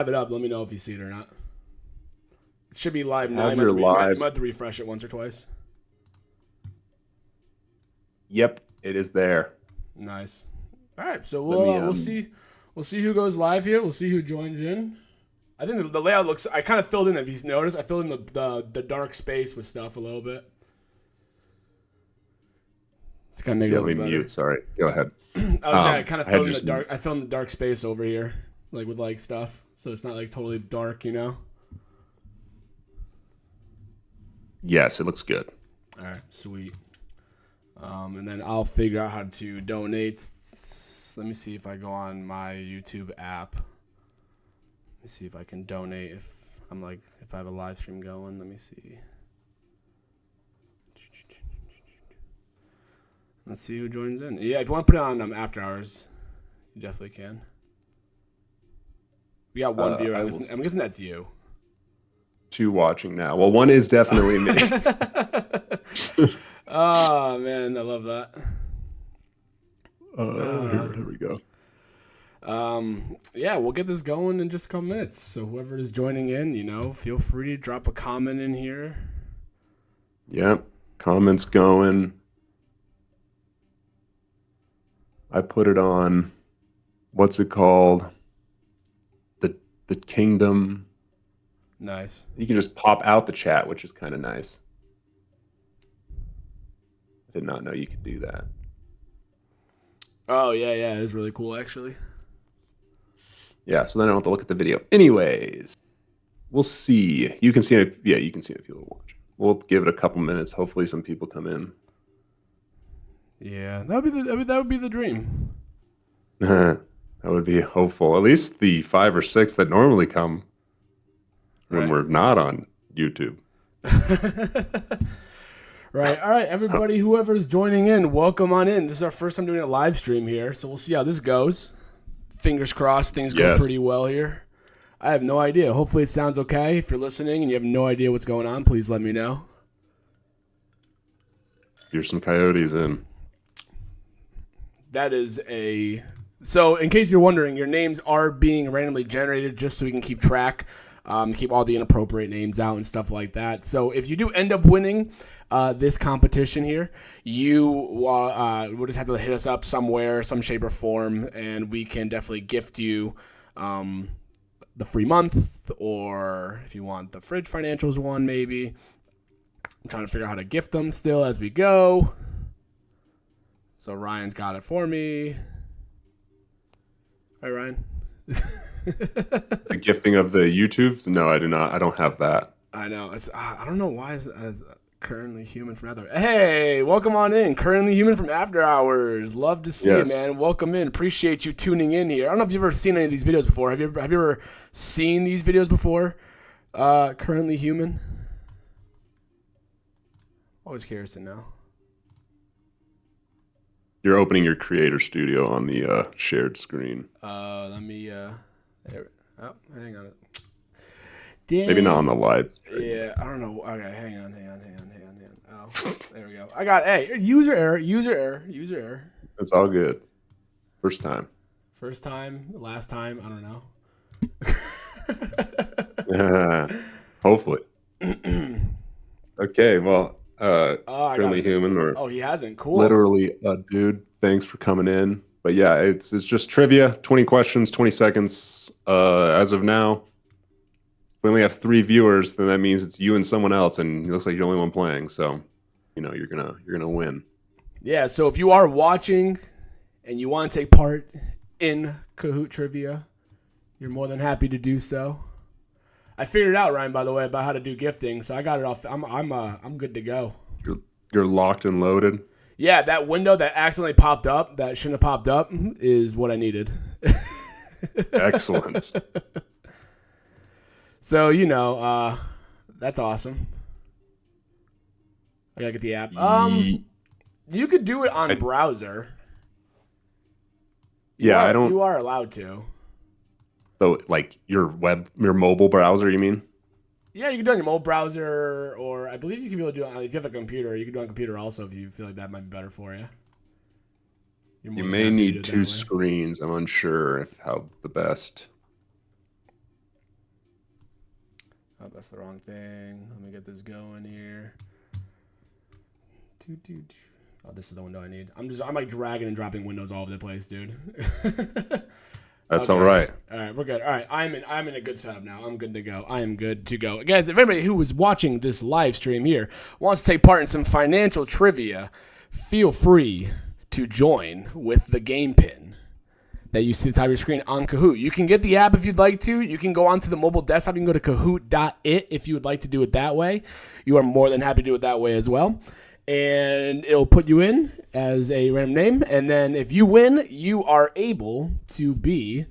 Have it up. Let me know if you see it or not. It should be live now. Have your You live. might have to refresh it once or twice. Yep, it is there. Nice. All right, so we'll see who goes live here. We'll see who joins in. I think the layout looks. I kind of filled in. If you've noticed, I filled in the dark space with stuff a little bit. It's kind of make it a little better. Mute. Sorry, go ahead. I was saying I kind of filled in the dark. I filled in the dark space over here, like with like stuff, so it's not like totally dark, you know. Yes, it looks good. All right, sweet. And then I'll figure out how to donate. Let me see if I go on my YouTube app. Let me see if I can donate if I have a live stream going. Let me see. Let's see who joins in. Yeah, if you want to put it on after hours, you definitely can. We got one viewer. I'm guessing that's you. 2 watching now. Well, one is definitely me. Oh man, I love that. Here we go. Yeah, we'll get this going in just a couple minutes. So whoever is joining in, feel free to drop a comment in here. Yep, comments going. I put it on. What's it called? The Kingdom. Nice. You can just pop out the chat, which is kind of nice. I did not know you could do that. Oh, yeah, it is really cool, actually. Yeah, so then I don't have to look at the video. Anyways, we'll see. You can see it. Yeah, you can see it. People watch. We'll give it a couple minutes. Hopefully some people come in. Yeah, that would be the dream. That would be hopeful. At least the 5 or 6 that normally come when we're not on YouTube. Right. All right, everybody, whoever's joining in, welcome on in. This is our first time doing a live stream here, so we'll see how this goes. Fingers crossed things go pretty well here. I have no idea. Hopefully it sounds okay. If you're listening and you have no idea what's going on, please let me know. Here's some coyotes in. That is a... So, in case you're wondering, your names are being randomly generated just so we can keep track, keep all the inappropriate names out and stuff like that. So, if you do end up winning this competition here, you will just have to hit us up somewhere, some shape or form, and we can definitely gift you the free month, or if you want the Fridge Financials one, maybe. I'm trying to figure out how to gift them still as we go. So Ryan's got it for me. All right, Ryan. The gifting of the YouTube? No, I do not. I don't have that. I know. I don't know why it's currently human from after. Hey, welcome on in. Currently human from after hours. Love to see it, man. Welcome in. Appreciate you tuning in here. I don't know if you've ever seen any of these videos before. Have you ever seen these videos before? Currently human. Always curious to know. You're opening your creator studio on the shared screen. Let me hang on. Damn. Maybe not on the live. Yeah, I don't know. Okay, hang on. Oh, there we go. I got user error. It's all good. First time, last time, I don't know. Hopefully. Okay, well, currently human, or he hasn't. Cool. Literally a dude. Thanks for coming in. But yeah, it's just trivia. 20 questions, 20 seconds. As of now, we only have 3 viewers. Then that means it's you and someone else, and it looks like you're the only one playing. So, you're gonna win. Yeah. So if you are watching and you want to take part in Kahoot trivia, you're more than happy to do so. I figured it out, Ryan, by the way, about how to do gifting, so I got it off. I'm good to go. You're locked and loaded. Yeah, that window that accidentally popped up, that shouldn't have popped up, is what I needed. Excellent. So that's awesome. I gotta get the app. You could do it on browser. You are allowed to. So, like your mobile browser, you mean? Yeah, you can do it on your mobile browser, or I believe you can be able to do it if you have a computer. You can do it on a computer also if you feel like that might be better for you. You may need 2 screens. I'm unsure how the best. Oh, that's the wrong thing. Let me get this going here. Oh, this is the window I need. I'm like dragging and dropping windows all over the place, dude. That's okay. all right. All right, we're good. All right, I'm in a good setup now. I'm good to go. I am good to go. Guys, if anybody who is watching this live stream here wants to take part in some financial trivia, feel free to join with the game pin that you see at the top of your screen on Kahoot. You can get the app if you'd like to. You can go onto the mobile desktop. You can go to kahoot.it if you would like to do it that way. You are more than happy to do it that way as well. And it'll put you in as a random name. And then if you win, you are able to be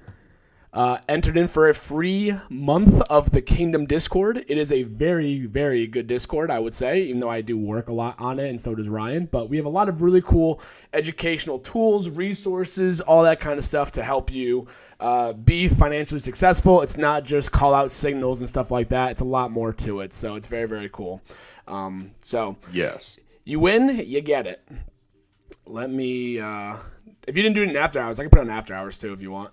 entered in for a free month of the Kingdom Discord. It is a very, very good Discord, I would say, even though I do work a lot on it, and so does Ryan. But we have a lot of really cool educational tools, resources, all that kind of stuff to help you be financially successful. It's not just call out signals and stuff like that. It's a lot more to it. So it's very, very cool. Yes. You win, you get it. Let me, if you didn't do it in after hours, I can put it on after hours too if you want.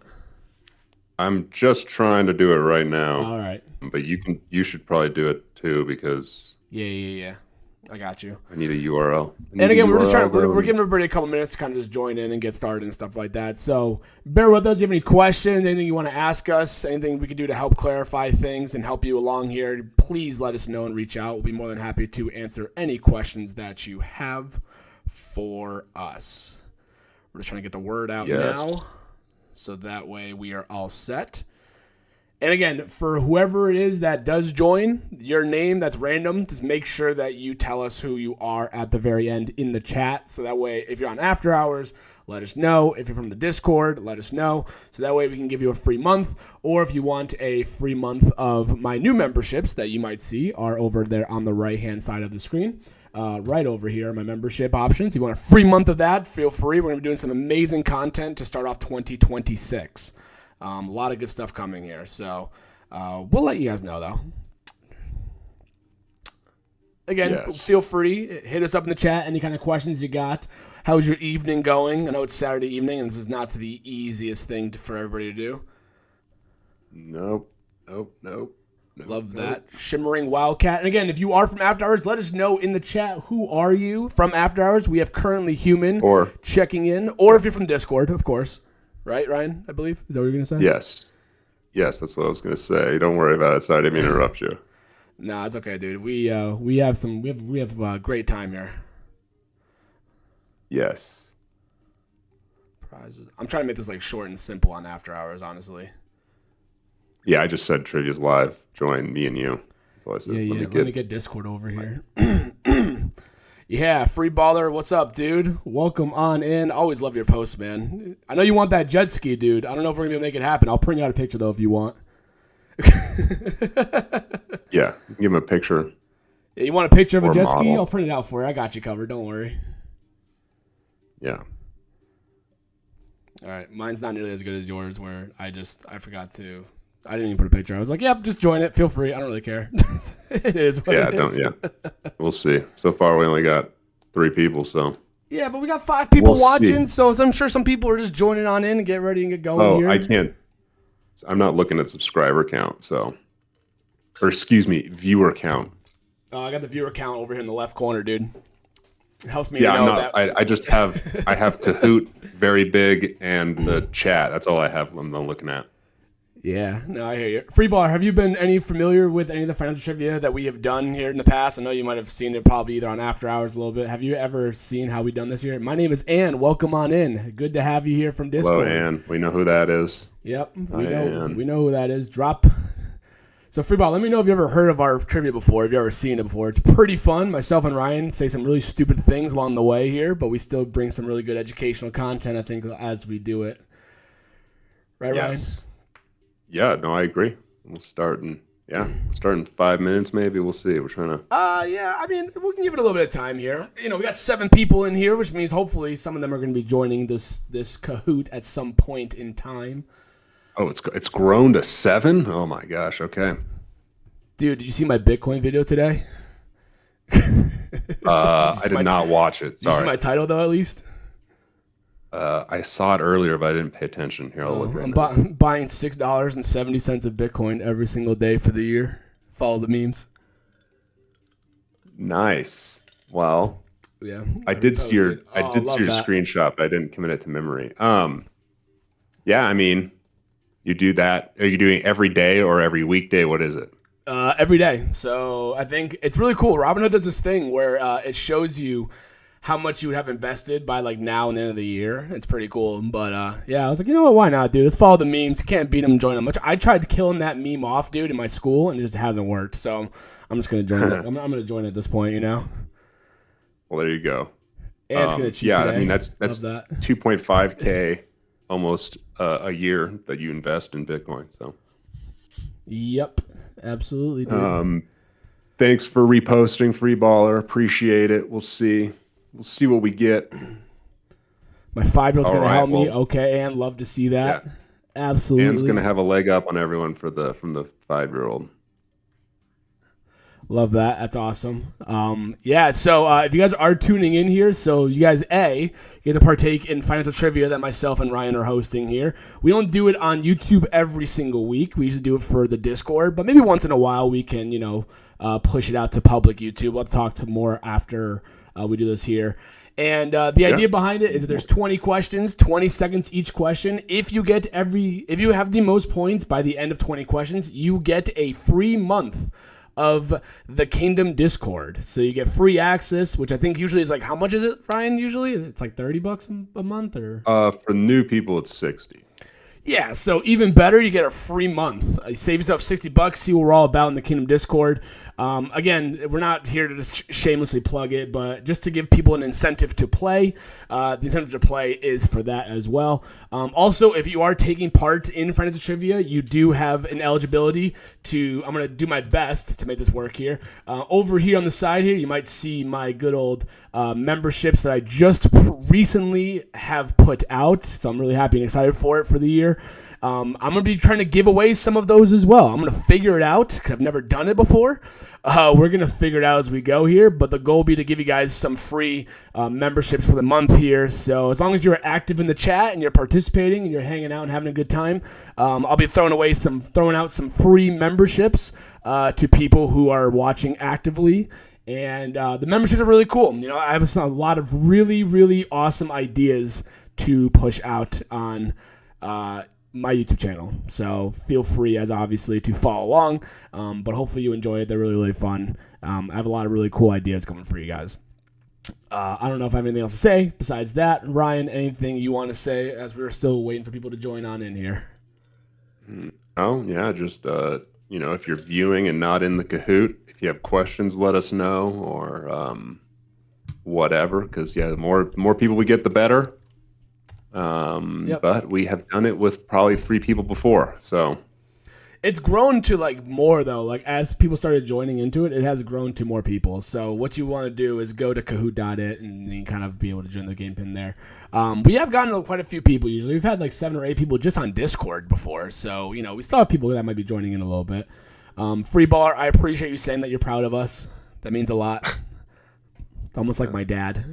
I'm just trying to do it right now. All right. But you should probably do it too because Yeah. I got you. I need a URL. And again, we're giving everybody a couple minutes to kind of just join in and get started and stuff like that. So bear with us. If you have any questions, anything you want to ask us, anything we can do to help clarify things and help you along here, please let us know and reach out. We'll be more than happy to answer any questions that you have for us. We're just trying to get the word out now, so that way we are all set. And again, for whoever it is that does join, your name that's random, just make sure that you tell us who you are at the very end in the chat. So that way, if you're on After Hours, let us know. If you're from the Discord, let us know. So that way we can give you a free month. Or if you want a free month of my new memberships that you might see are over there on the right-hand side of the screen. Right over here, my membership options. If you want a free month of that, feel free. We're going to be doing some amazing content to start off 2026. A lot of good stuff coming here. So we'll let you guys know, though. Again, feel free. Hit us up in the chat. Any kind of questions you got. How's your evening going? I know it's Saturday evening, and this is not the easiest thing for everybody to do. Nope. Love that. Shimmering Wildcat. And again, if you are from After Hours, let us know in the chat who are you from After Hours. We have currently human or checking in. Or if you're from Discord, of course. Right, Ryan, I believe? Is that what you're going to say? Yes, that's what I was going to say. Don't worry about it. Sorry, I didn't mean to interrupt you. No, it's okay, dude. We have a great time here. Yes. Prizes. I'm trying to make this like short and simple on After Hours, honestly. Yeah, I just said Trivia's live. Join me and you. That's all I said. Let me get Discord over here. Yeah, Free Baller, what's up, dude? Welcome on in. Always love your posts, man. I know you want that jet ski, dude. I don't know if we're going to be able to make it happen. I'll print you out a picture, though, if you want. Yeah, give him a picture. Yeah, you want a picture of a jet model. ski? I'll print it out for you. I got you covered. Don't worry. Yeah. All right. Mine's not nearly as good as yours, where I forgot to. I didn't even put a picture. I was like, yep, just join it. Feel free. I don't really care. It is what it is. We'll see. So far, we only got 3 people, so. Yeah, but we got 5 people watching, so I'm sure some people are just joining on in and get ready and get going here. I can't. I'm not looking at subscriber count, so. Or excuse me, viewer count. I got the viewer count over here in the left corner, dude. It helps me know I'm not, that. I just have Kahoot very big and the chat. That's all I have. I'm looking at. Yeah, no, I hear you. Freeballer, have you been familiar with any of the financial trivia that we have done here in the past? I know you might have seen it probably either on After Hours a little bit. Have you ever seen how we done this here? My name is Ann. Welcome on in. Good to have you here from Discord. Hello, Ann. We know who that is. Yep, we know who that is. So Freeball, let me know if you ever heard of our trivia before, if you ever seen it before. It's pretty fun. Myself and Ryan say some really stupid things along the way here, but we still bring some really good educational content, I think, as we do it. Right, Ryan? Yeah, no, I agree. We'll start in 5 minutes maybe. We'll see. We're trying to. Yeah. I mean, we can give it a little bit of time here. You know, we got 7 people in here, which means hopefully some of them are going to be joining this Kahoot at some point in time. Oh, it's grown to 7. Oh my gosh. Okay. Dude, did you see my Bitcoin video today? I did not watch it. Sorry. Did you see my title though? At least. I saw it earlier, but I didn't pay attention. Here, I'll look right now. I'm buying $6.70 of Bitcoin every single day for the year. Follow the memes. Nice. Well, Yeah, I did see your that. screenshot, but I didn't commit it to memory. Yeah, I mean, you do that. Are you doing every day or every weekday? What is it? Every day. So I think it's really cool. Robinhood does this thing where it shows you how much you would have invested by like now and the end of the year. It's pretty cool. But yeah, I was like, you know what? Why not, dude? Let's follow the memes. You can't beat them. Join them. I tried killing that meme off, dude, in my school, and it just hasn't worked. So I'm just gonna join it. I'm gonna join it at this point. You know. Well, there you go. And it's gonna cheat yeah, today. I mean that's 2.5K almost a year that you invest in Bitcoin. So. Yep, absolutely, dude. Thanks for reposting, Free Baller. Appreciate it. We'll see what we get. My 5-year-old's gonna help me. Well, Okay, and love to see that. Yeah. Absolutely. Anne's gonna have a leg up on everyone from the 5-year-old. Love that. That's awesome. Yeah, so if you guys are tuning in here, so you guys, get to partake in financial trivia that myself and Ryan are hosting here. We don't do it on YouTube every single week. We usually do it for the Discord, but maybe once in a while we can, push it out to public YouTube. I'll talk to more after we do this here. And the idea behind it is that there's 20 questions, 20 seconds each question. If you have the most points by the end of 20 questions, you get a free month of the Kingdom Discord. So you get free access, which I think usually is like, how much is it, Ryan? Usually it's like $30 a month, or for new people it's 60. Yeah, so even better, you get a free month. You save yourself $60, see what we're all about in the Kingdom Discord. Again, we're not here to just shamelessly plug it, but just to give people an incentive to play. The incentive to play is for that as well. Also, if you are taking part in Financial Trivia, you do have an eligibility to, I'm going to do my best to make this work here. Over here on the side here, you might see my good old memberships that I just recently have put out. So I'm really happy and excited for it for the year. I'm going to be trying to give away some of those as well. I'm going to figure it out because I've never done it before. We're going to figure it out as we go here, but the goal will be to give you guys some free memberships for the month here. So as long as you're active in the chat and you're participating and you're hanging out and having a good time, I'll be throwing out some free memberships to people who are watching actively. And the memberships are really cool. I have a lot of really, really awesome ideas to push out on my YouTube channel. So feel free, as obviously, to follow along. But hopefully you enjoy it. They're really, really fun. I have a lot of really cool ideas coming for you guys. I don't know if I have anything else to say besides that. Ryan, anything you want to say as we're still waiting for people to join on in here? Oh, yeah, just, if you're viewing and not in the Kahoot, if you have questions, let us know, or whatever, because, the more people we get, the better. Yep. But we have done it with probably 3 people before, so it's grown to more though. As people started joining into it, it has grown to more people. So what you want to do is go to Kahoot.it and then kind of be able to join the game pin there. We have gotten quite a few people. Usually we've had 7 or 8 people just on Discord before. So we still have people that might be joining in a little bit. Free Baller, I appreciate you saying that you're proud of us. That means a lot. It's almost like my dad.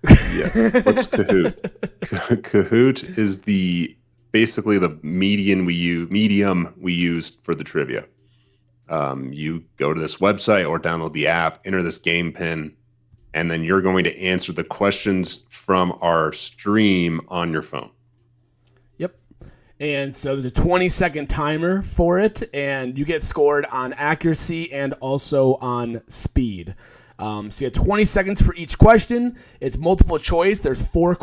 Yes. What's Kahoot? Kahoot is basically the medium we used for the trivia. You go to this website or download the app, enter this game pin, and then you're going to answer the questions from our stream on your phone. Yep. And so there's a 20-second timer for it, and you get scored on accuracy and also on speed. So you have 20 seconds for each question. It's multiple choice. There's 4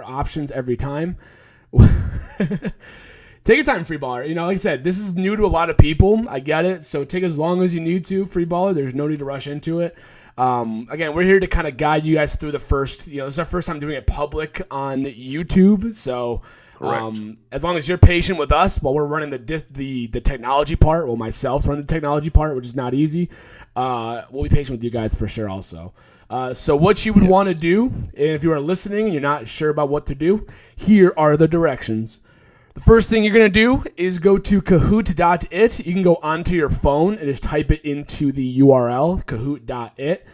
options every time. Take your time, Free Baller. Like I said, this is new to a lot of people. I get it. So take as long as you need to, Free Baller. There's no need to rush into it. Again, we're here to kind of guide you guys through the first, this is our first time doing it public on YouTube. So as long as you're patient with us while we're running the technology part, well, myself's running the technology part, which is not easy. We'll be patient with you guys for sure also. So what you would want to do, if you are listening and you're not sure about what to do, here are the directions. The first thing you're going to do is go to Kahoot.it. You can go onto your phone and just type it into the URL, Kahoot.it.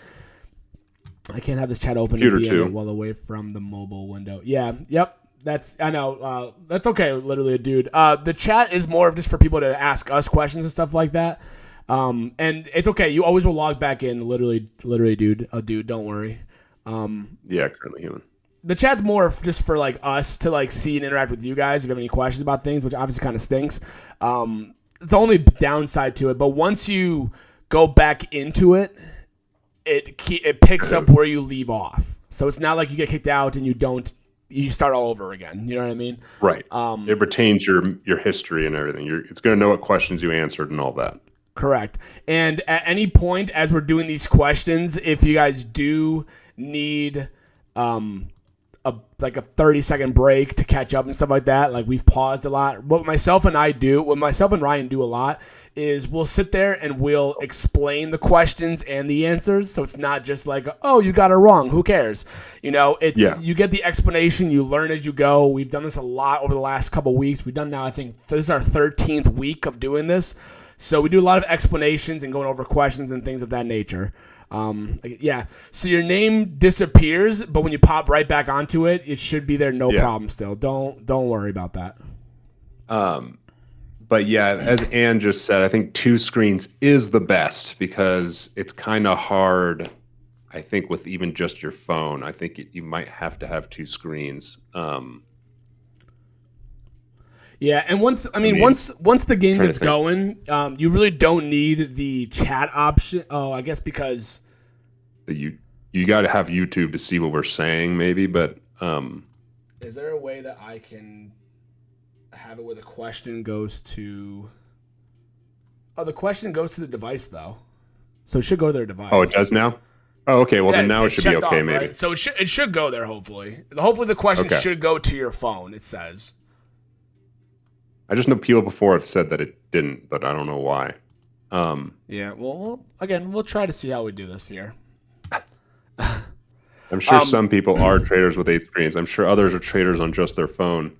I can't have this chat open while away from the mobile window. Yeah, yep. I know. That's okay, literally, dude. The chat is more of just for people to ask us questions and stuff like that. And it's okay. You always will log back in. Literally, dude. Don't worry. Yeah, currently human. The chat's more just for like us to like see and interact with you guys if you have any questions about things, which obviously kind of stinks. The only downside to it, but once you go back into it, it picks up where you leave off. So it's not like you get kicked out and you start all over again. You know what I mean? Right. It retains your history and everything. It's going to know what questions you answered and all that. Correct. And at any point as we're doing these questions, if you guys do need a 30-second break to catch up and stuff like that, like we've paused a lot. What myself and Ryan do a lot is we'll sit there and we'll explain the questions and the answers. So it's not just like, oh, you got it wrong. Who cares? You know, you get the explanation, you learn as you go. We've done this a lot over the last couple of weeks. We've done now, I think this is our 13th week of doing this. So we do a lot of explanations and going over questions and things of that nature. So your name disappears, but when you pop right back onto it, it should be there, no problem still. Don't worry about that. But yeah, as Ann just said, I think 2 screens is the best because it's kind of hard, I think, with even just your phone. I think you might have to have 2 screens. Yeah, and once the game gets going, you really don't need the chat option. Oh, I guess because you got to have YouTube to see what we're saying, maybe. But is there a way that I can have it where the question goes to? Oh, the question goes to the device though, so it should go to their device. Oh, it does now. Oh, okay. Well, then now it should be okay, maybe. Right? So it should go there. Hopefully the question should go to your phone. It says. I just know people before have said that it didn't, but I don't know why. Yeah, well, again, we'll try to see how we do this here. I'm sure some people are traders with 8 screens. I'm sure others are traders on just their phone.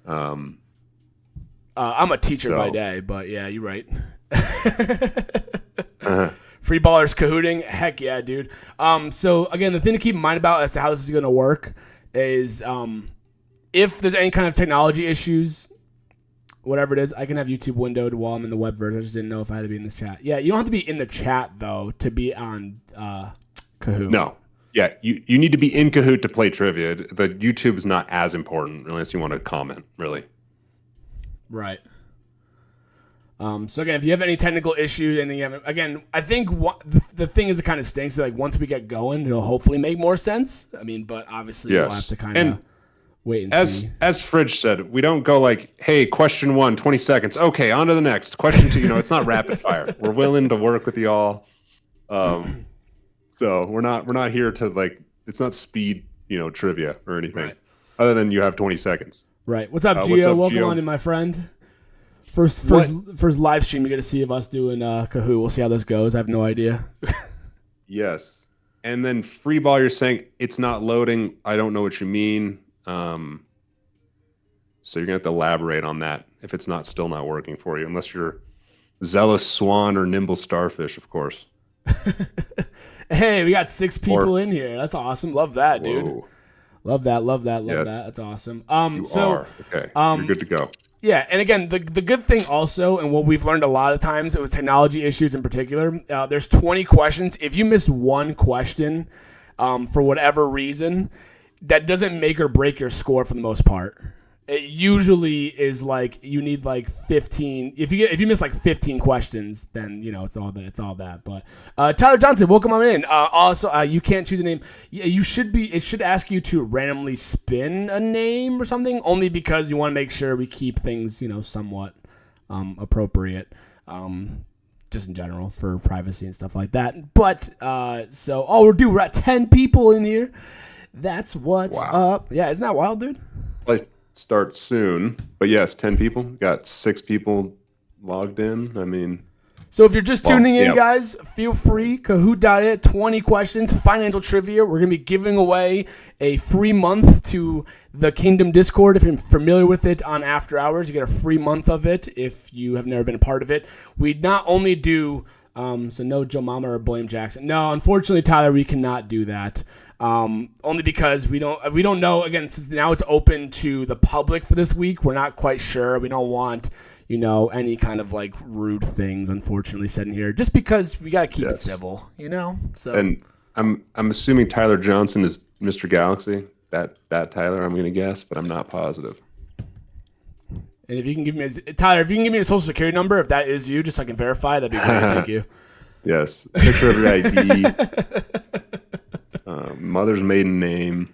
I'm a teacher by day, but yeah, you're right. Free ballers cahooting, heck yeah, dude. So again, the thing to keep in mind about as to how this is going to work is if there's any kind of technology issues, whatever it is, I can have YouTube windowed while I'm in the web version. I just didn't know if I had to be in this chat. Yeah, you don't have to be in the chat, though, to be on Kahoot. No. Yeah, you need to be in Kahoot to play trivia. The YouTube is not as important unless you want to comment, really. Right. So, again, if you have any technical issues, again, I think the thing is it kind of stinks. Like, once we get going, it'll hopefully make more sense. I mean, but obviously we'll have to kind of wait and see. As Fridge said, we don't go like, hey, question 1, 20 seconds. Okay, on to the next. Question 2, it's not rapid fire. We're willing to work with y'all. So we're not here to like, it's not speed, trivia or anything. Right. Other than you have 20 seconds. Right. What's up, Gio? Welcome on in, my friend. First live stream you get to see of us doing Kahoot. We'll see how this goes. I have no idea. Yes. And then free ball, you're saying it's not loading. I don't know what you mean. So you're gonna have to elaborate on that if it's still not working for you, unless you're zealous swan or nimble starfish, of course. Hey, we got 6 people in here. That's awesome. Love that, dude. Whoa. Love that. That's awesome. Okay. You're good to go. Yeah, and again, the good thing also, and what we've learned a lot of times with technology issues in particular, there's 20 questions. If you miss one question for whatever reason, that doesn't make or break your score for the most part. It usually is like you need like 15. If you miss like 15 questions, then it's all that. But Tyler Johnson, welcome on in. Also, you can't choose a name. Yeah, it should ask you to randomly spin a name or something, only because you want to make sure we keep things somewhat appropriate. Just in general for privacy and stuff like that. But we're at 10 people in here. That's what's up. Yeah, isn't that wild, dude? Start soon, but yes, 10 people. Got 6 people logged in. I mean, so if you're just tuning in, guys, feel free. Kahoot.it, 20 questions, financial trivia. We're gonna be giving away a free month to the Kingdom Discord. If you're familiar with it on After Hours, you get a free month of it. If you have never been a part of it, we not only do so no Joe Mama or William Jackson. No, unfortunately, Tyler, we cannot do that. Only because we don't know, again, since now it's open to the public for this week. We're not quite sure. We don't want, any kind of like rude things, unfortunately, said in here, just because we got to keep it civil, So, and I'm assuming Tyler Johnson is Mr. Galaxy. That Tyler, I'm gonna guess, but I'm not positive. And if you can give me Tyler, if you can give me a social security number, if that is you, just so I can verify, that'd be great. Thank you. Yes, picture of your ID, mother's maiden name.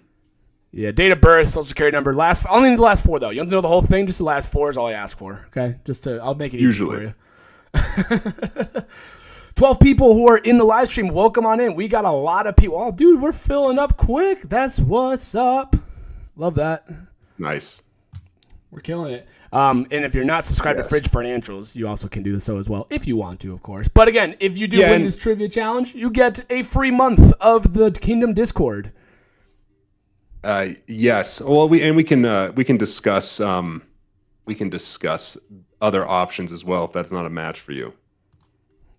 Yeah, date of birth, social security number. Only the last 4 though. You don't have to know the whole thing. Just the last 4 is all I ask for. Okay, I'll make it easy for you. 12 people who are in the live stream. Welcome on in. We got a lot of people. Oh, dude, we're filling up quick. That's what's up. Love that. Nice. We're killing it. And if you're not subscribed to Fridge Financials, you also can do so as well if you want to, of course. But again, if you do win this trivia challenge, you get a free month of the Kingdom Discord. Yes. Well, we can discuss other options as well if that's not a match for you.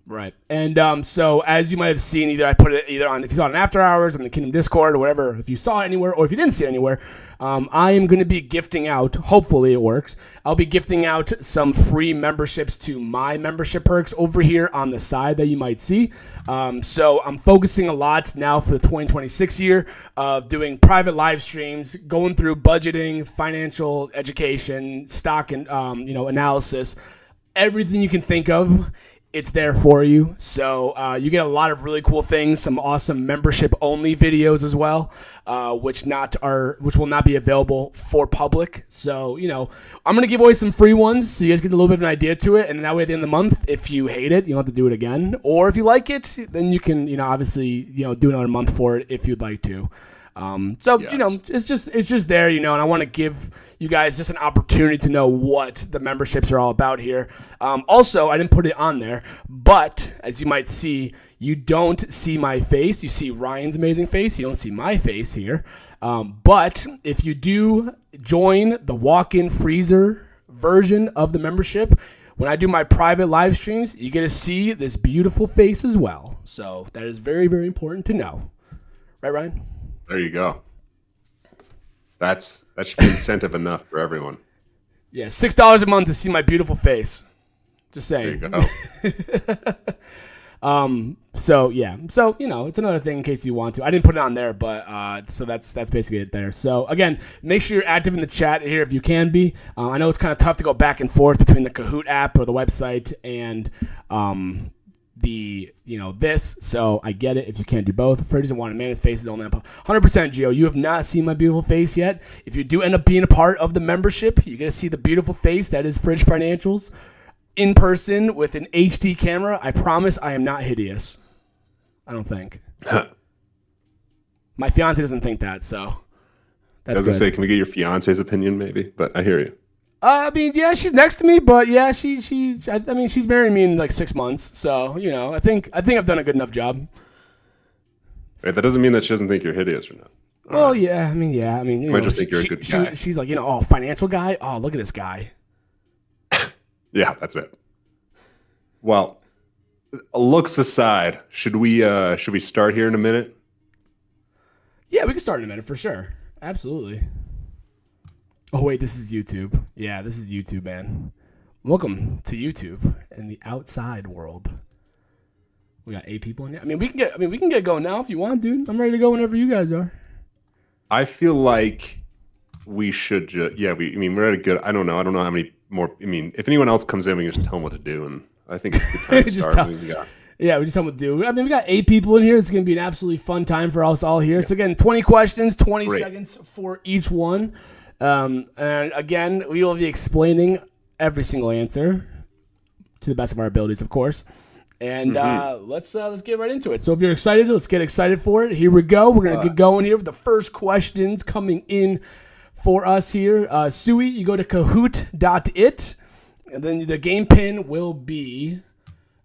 Right. And so as you might have seen, either I put it on, if you saw it on After Hours, on the Kingdom Discord, or whatever, if you saw it anywhere, or if you didn't see it anywhere, I am going to be gifting out, hopefully it works, I'll be gifting out some free memberships to my membership perks over here on the side that you might see. So I'm focusing a lot now for the 2026 year of doing private live streams, going through budgeting, financial education, stock and analysis, everything you can think of. It's there for you. So you get a lot of really cool things, some awesome membership only videos as well, which will not be available for public. So, I'm going to give away some free ones so you guys get a little bit of an idea to it. And that way at the end of the month, if you hate it, you don't have to do it again. Or if you like it, then you can, obviously, do another month for it if you'd like to. It's just there, and I want to give you guys just an opportunity to know what the memberships are all about here. Also, I didn't put it on there, but as you might see, you don't see my face. You see Ryan's amazing face. You don't see my face here. But if you do join the walk-in freezer version of the membership, when I do my private live streams, you get to see this beautiful face as well. So that is very, very important to know. Right, Ryan? There you go. That should be incentive enough for everyone. Yeah, $6 a month to see my beautiful face. Just saying. There you go. So it's another thing in case you want to. I didn't put it on there, but so that's basically it there. So again, make sure you're active in the chat here if you can be. I know it's kind of tough to go back and forth between the Kahoot app or the website and this, so I get it if you can't do both. Fred doesn't want to man his face is only 100% Gio. You have not seen my beautiful face yet. If you do end up being a part of the membership, you're going to see the beautiful face that is Fridge Financials in person with an HD camera. I promise I am not hideous. I don't think. My fiance doesn't think that, so that's good. Say, can we get your fiance's opinion maybe? But I hear you. Yeah, she's next to me, but yeah, she's marrying me in like 6 months, so I think I've done a good enough job. Wait, that doesn't mean that she doesn't think you're hideous or not. Well, yeah, I mean, you might just think you're a good guy. She's like, financial guy. Oh, look at this guy. Yeah, that's it. Well, looks aside, should we start here in a minute? Yeah, we can start in a minute for sure. Absolutely. Oh, wait, this is YouTube. Yeah, this is YouTube, man. Welcome to YouTube and the outside world. We got 8 people in here. We can get going now if you want, dude. I'm ready to go whenever you guys are. I feel like we should we're at a good, I don't know how many more, if anyone else comes in, we can just tell them what to do, and I think it's a good time to start. We just tell them what to do. We got 8 people in here. It's going to be an absolutely fun time for us all here. Yeah. So again, 20 questions, 20 seconds for each one. And again, we will be explaining every single answer to the best of our abilities, of course. And let's get right into it. So if you're excited, let's get excited for it. Here we go. We're gonna get going here with the first questions coming in for us here. Sui, you go to Kahoot.it, and then the game pin will be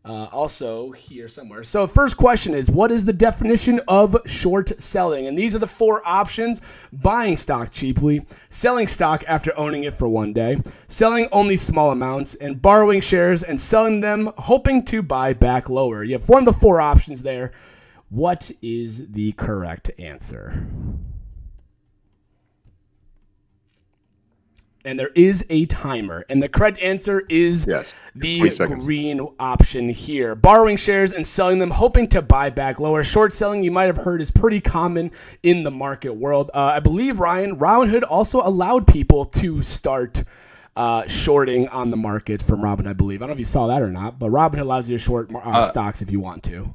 also here somewhere. So first question is, what is the definition of short selling? And these are the 4 options: buying stock cheaply, selling stock after owning it for 1 day, selling only small amounts, and borrowing shares and selling them hoping to buy back lower. You have one of the 4 options there. What is the correct answer? And there is a timer. And the correct answer is Yes. the 20 seconds. green option here. Borrowing shares and selling them, hoping to buy back lower. Short selling, you might have heard, is pretty common in the market world. I believe, Ryan, Robinhood also allowed people to start shorting on the market from Robinhood, I believe. I don't know if you saw that or not, but Robinhood allows you to short stocks if you want to.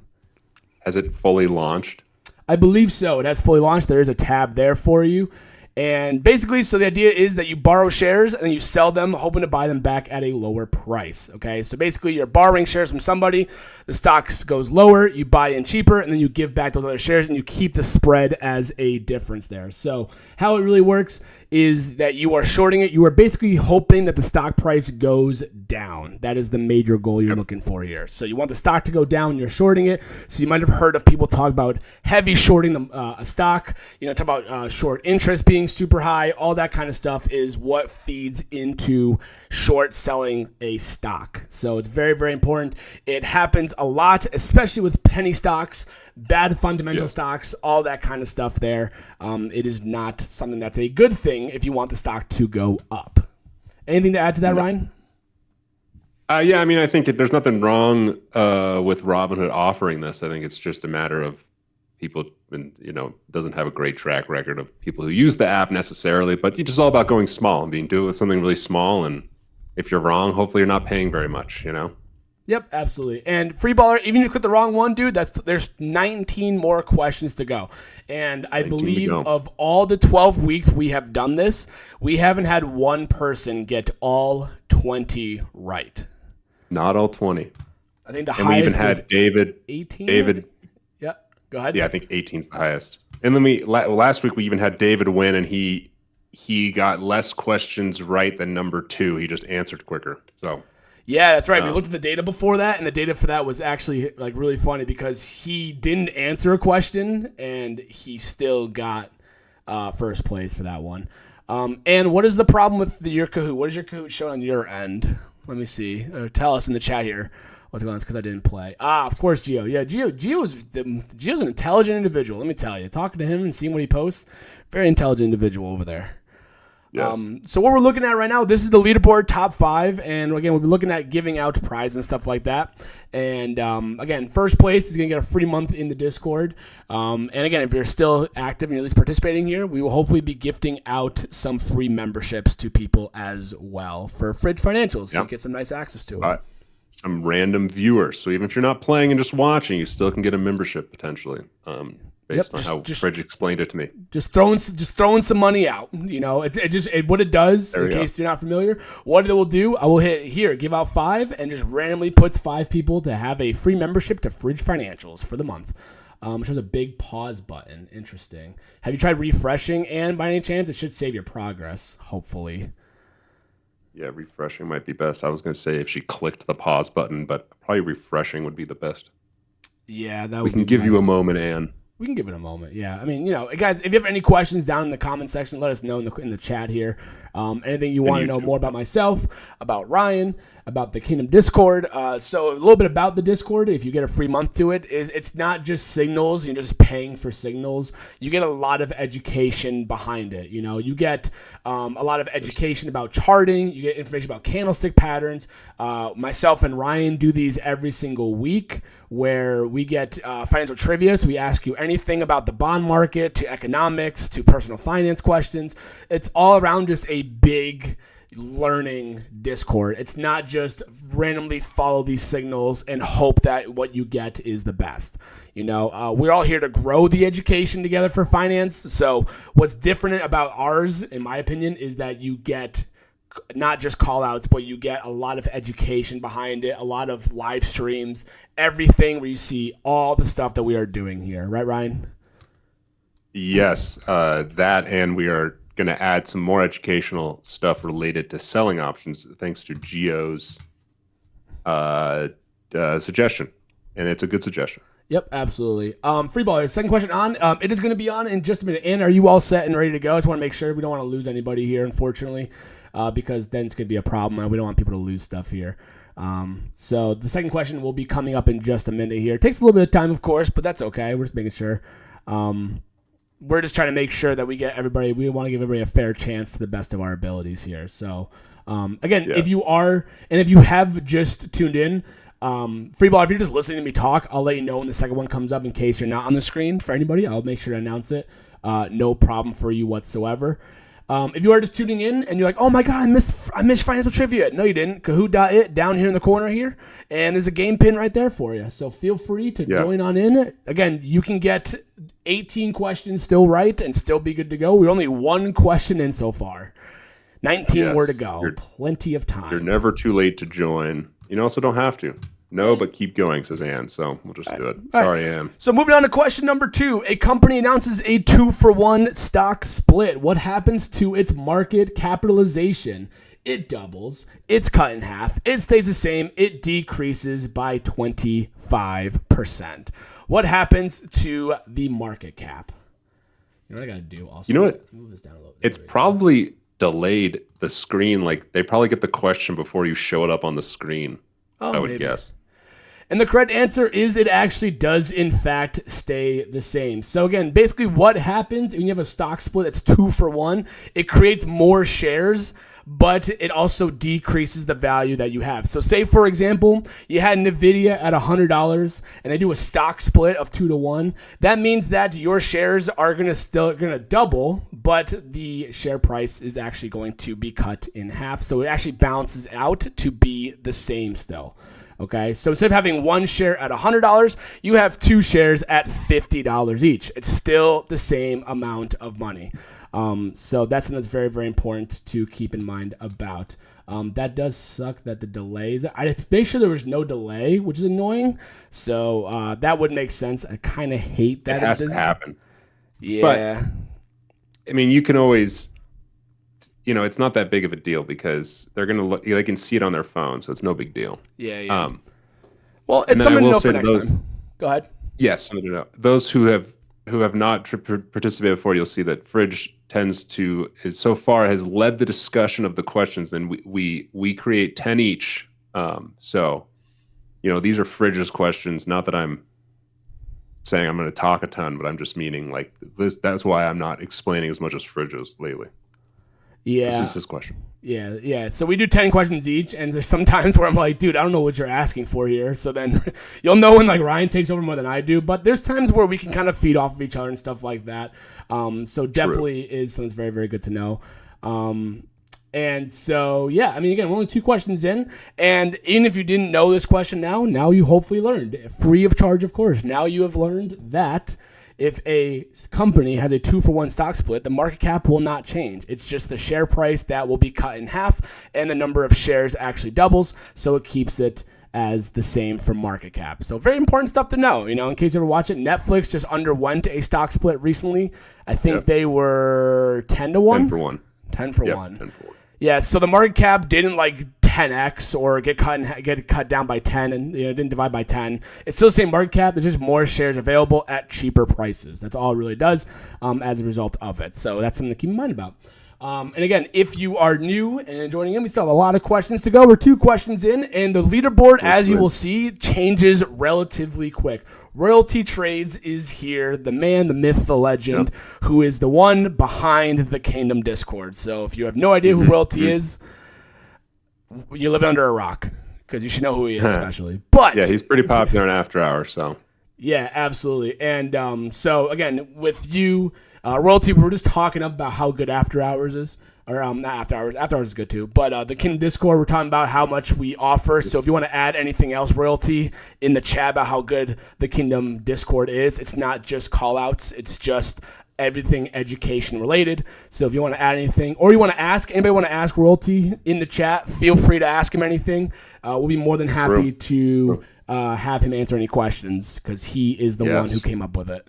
Has it fully launched? I believe so. It has fully launched. There is a tab there for you. And basically, so the idea is that you borrow shares and then you sell them, hoping to buy them back at a lower price. Okay, so basically, you're borrowing shares from somebody. The stock goes lower, you buy in cheaper, and then you give back those other shares, and you keep the spread as a difference there. So how it really works is that you are shorting it. You are basically hoping that the stock price goes down. That is the major goal you're looking for here. So you want the stock to go down, you're shorting it. So you might have heard of people talk about heavy shorting a stock, talk about short interest being super high. All that kind of stuff is what feeds into short selling a stock. So it's very, very important. It happens a lot, especially with penny stocks, bad fundamental stocks, all that kind of stuff there. It is not something that's a good thing if you want the stock to go up. Anything to add to that, Ryan? Yeah, I mean, I think there's nothing wrong with Robinhood offering this. I think it's just a matter of people, doesn't have a great track record of people who use the app necessarily, but it's just all about going small and do it with something really small. And if you're wrong, hopefully you're not paying very much, Yep, absolutely. And free baller, even if you click the wrong one, dude, there's 19 more questions to go. And I believe of all the 12 weeks we have done this, we haven't had one person get all 20 right. Not all 20. I think the and highest we even had David. 18. David. Yeah, go ahead. Yeah, I think 18 is the highest. And then last week we even had David win, and he got less questions right than number 2. He just answered quicker. So. Yeah, that's right. We looked at the data before that, and the data for that was actually really funny because he didn't answer a question, and he still got first place for that one. And what is the problem with your Kahoot? What is your Kahoot showing on your end? Let me see. Tell us in the chat here what's going on. It's because I didn't play. Of course, Gio. Yeah, Gio's an intelligent individual. Let me tell you. Talking to him and seeing what he posts, very intelligent individual over there. Yes. So what we're looking at right now, this is the leaderboard top 5, and again, we'll be looking at giving out prizes and stuff like that. And again, first place is going to get a free month in the Discord. And again, if you're still active and you're at least participating here, we will hopefully be gifting out some free memberships to people as well for Fridge Financials, so you get some nice access to it. Some random viewers. So even if you're not playing and just watching, you still can get a membership potentially. Based on how Fridge explained it to me. Just throwing some money out. What it does, in case you're not familiar, what it will do, I will hit here, give out 5, and just randomly puts 5 people to have a free membership to Fridge Financials for the month. Which has a big pause button. Interesting. Have you tried refreshing? And by any chance, it should save your progress, hopefully. Yeah, refreshing might be best. I was going to say if she clicked the pause button, but probably refreshing would be the best. Yeah, that we can give you a moment, Ann. We can give it a moment, yeah. I mean, guys, if you have any questions down in the comment section, let us know in the chat here. Anything you want to know more about myself, about Ryan, about the Kingdom Discord. So a little bit about the Discord, if you get a free month to it, is it's not just signals, you're just paying for signals. You get a lot of education behind it. You get a lot of education about charting. You get information about candlestick patterns. Myself and Ryan do these every single week, where we get financial trivia. So we ask you anything about the bond market, to economics, to personal finance questions. It's all around just a big learning Discord. It's not just randomly follow these signals and hope that what you get is the best. We're all here to grow the education together for finance. So what's different about ours, in my opinion, is that you get not just call outs, but you get a lot of education behind it, a lot of live streams, everything where you see all the stuff that we are doing here. Right, Ryan? Yes, that, and we are going to add some more educational stuff related to selling options thanks to Gio's suggestion. And it's a good suggestion. Yep, absolutely. Free baller, second question on. It is going to be on in just a minute. Ann, are you all set and ready to go? I just want to make sure we don't want to lose anybody here, unfortunately. Because then it's going to be a problem, and we don't want people to lose stuff here. So the second question will be coming up in just a minute here. It takes a little bit of time, of course, but that's okay. We're just making sure. we're just trying to make sure that we want to give everybody a fair chance to the best of our abilities here. So, again, if you have just tuned in, free ball, if you're just listening to me talk, I'll let you know when the second one comes up in case you're not on the screen for anybody. I'll make sure to announce it. No problem for you whatsoever. If you are just tuning in and you're like, oh my God, I missed financial trivia. No, you didn't. Kahoot.it down here in the corner here. And there's a game pin right there for you. So feel free to join on in. Again, you can get 18 questions still right and still be good to go. We're only one question in so far. 19 more to go. Plenty of time. You're never too late to join. You also don't have to. No, but keep going, says Ann. So we'll just do it. Sorry, Ann. So moving on to question number 2. A company announces a 2-for-1 stock split. What happens to its market capitalization? It doubles. It's cut in half. It stays the same. It decreases by 25%. What happens to the market cap? You know what I got to do also? You know what? Move this down a little bit. It's probably delayed the screen. Like they probably get the question before you show it up on the screen. I would guess. And the correct answer is it actually does, in fact, stay the same. So, again, basically what happens when you have a stock split that's 2-for-1, it creates more shares, but it also decreases the value that you have. So, say, for example, you had NVIDIA at $100 and they do a stock split of 2-to-1. That means that your shares are going to double, but the share price is actually going to be cut in half. So, it actually balances out to be the same still. Okay, so instead of having one share at $100, you have 2 shares at $50 each. It's still the same amount of money. So that's something that's very, very important to keep in mind about. That does suck that the delays. I made sure there was no delay, which is annoying. So that would make sense. I kind of hate that. It has to happen. Yeah. But, I mean, you can always... it's not that big of a deal because they're going to look, they can see it on their phone, so it's no big deal. Yeah. Well, it's something to know for next time. Go ahead. Yes, something to know. Those who have not participated before, you'll see that Fridge so far has led the discussion of the questions, and we create 10 each. So, these are Fridge's questions. Not that I'm saying I'm going to talk a ton, but I'm just meaning like this. That's why I'm not explaining as much as Fridge's lately. Yeah. This is his question. Yeah. So we do 10 questions each, and there's some times where I'm like, dude, I don't know what you're asking for here. So then you'll know when like Ryan takes over more than I do. But there's times where we can kind of feed off of each other and stuff like that. So definitely is something that's very, very good to know. And so, yeah, I mean, again, we're only 2 questions in. And even if you didn't know this question now you hopefully learned. Free of charge, of course. Now you have learned that if a company has a 2-for-1 stock split, the market cap will not change. It's just the share price that will be cut in half, and the number of shares actually doubles, so it keeps it as the same for market cap. So very important stuff to know. In case you ever watch it, Netflix just underwent a stock split recently. I think they were 10-to-1? 10 for 1. 10 for 1. 10 for 1. Yeah, so the market cap didn't like 10x or get cut down by 10 and didn't divide by 10. It's still the same market cap. There's just more shares available at cheaper prices. That's all it really does as a result of it. So that's something to keep in mind about. And again, if you are new and joining in, we still have a lot of questions to go. We're 2 questions in, and the leaderboard, as you will see, changes relatively quick. Royalty Trades is here, the man, the myth, the legend, who is the one behind the Kingdom Discord. So if you have no idea who Royalty is, you live under a rock, because you should know who he is, especially. But yeah, he's pretty popular in After Hours, so. Yeah, absolutely. And so, again, with you, Royalty, we were just talking about how good After Hours is. Or not After Hours. After Hours is good too. But the Kingdom Discord, we're talking about how much we offer. So if you want to add anything else, Royalty, in the chat about how good the Kingdom Discord is, it's not just call-outs. It's just everything education related. So if you want to add anything, or you want to ask, anybody want to ask Royalty in the chat, feel free to ask him anything. We'll be more than happy to have him answer any questions, because he is the one who came up with it.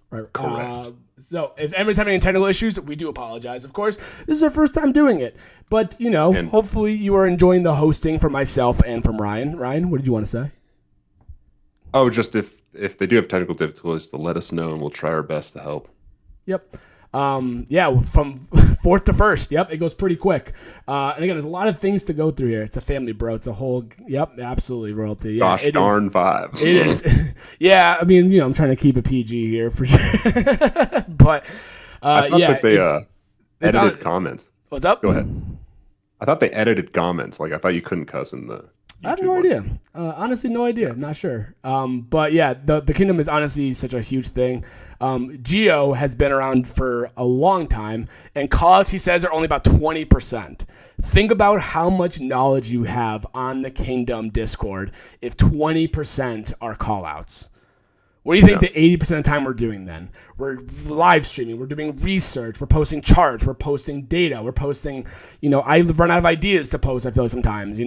Right. Correct. So if anybody's having any technical issues, we do apologize, of course. This is our first time doing it. But, hopefully you are enjoying the hosting from myself and from Ryan. Ryan, what did you want to say? Oh, just if they do have technical difficulties, to let us know, and we'll try our best to help. Yep. From 4th to 1st. Yep, it goes pretty quick. And again, there's a lot of things to go through here. It's a family, bro. It's a whole. Yep, absolutely royalty. Yeah, Gosh darn vibe. It is. Yeah, I mean, I'm trying to keep it PG here for sure. But I thought that they edited comments. What's up? Go ahead. I thought they edited comments. Like I thought you couldn't cuss in the. I have no idea. Honestly, no idea. I'm not sure. But yeah, the kingdom is honestly such a huge thing. Geo has been around for a long time, and callouts, he says, are only about 20%. Think about how much knowledge you have on the kingdom Discord if 20% are callouts. What do you think the 80% of the time we're doing then? We're live streaming. We're doing research. We're posting charts. We're posting data. We're posting, I run out of ideas to post, I feel like sometimes,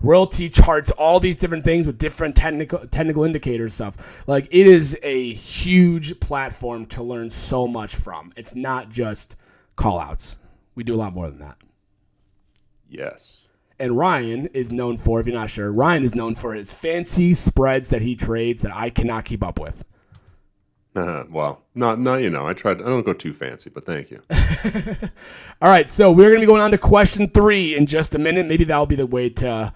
royalty charts, all these different things with different technical indicators stuff. Like, it is a huge platform to learn so much from. It's not just call outs. We do a lot more than that. Yes. And Ryan is known for, if you're not sure, Ryan is known for his fancy spreads that he trades that I cannot keep up with. Well, not I tried. I don't go too fancy, but thank you. All right, so we're going to be going on to question 3 in just a minute. Maybe that'll be the way to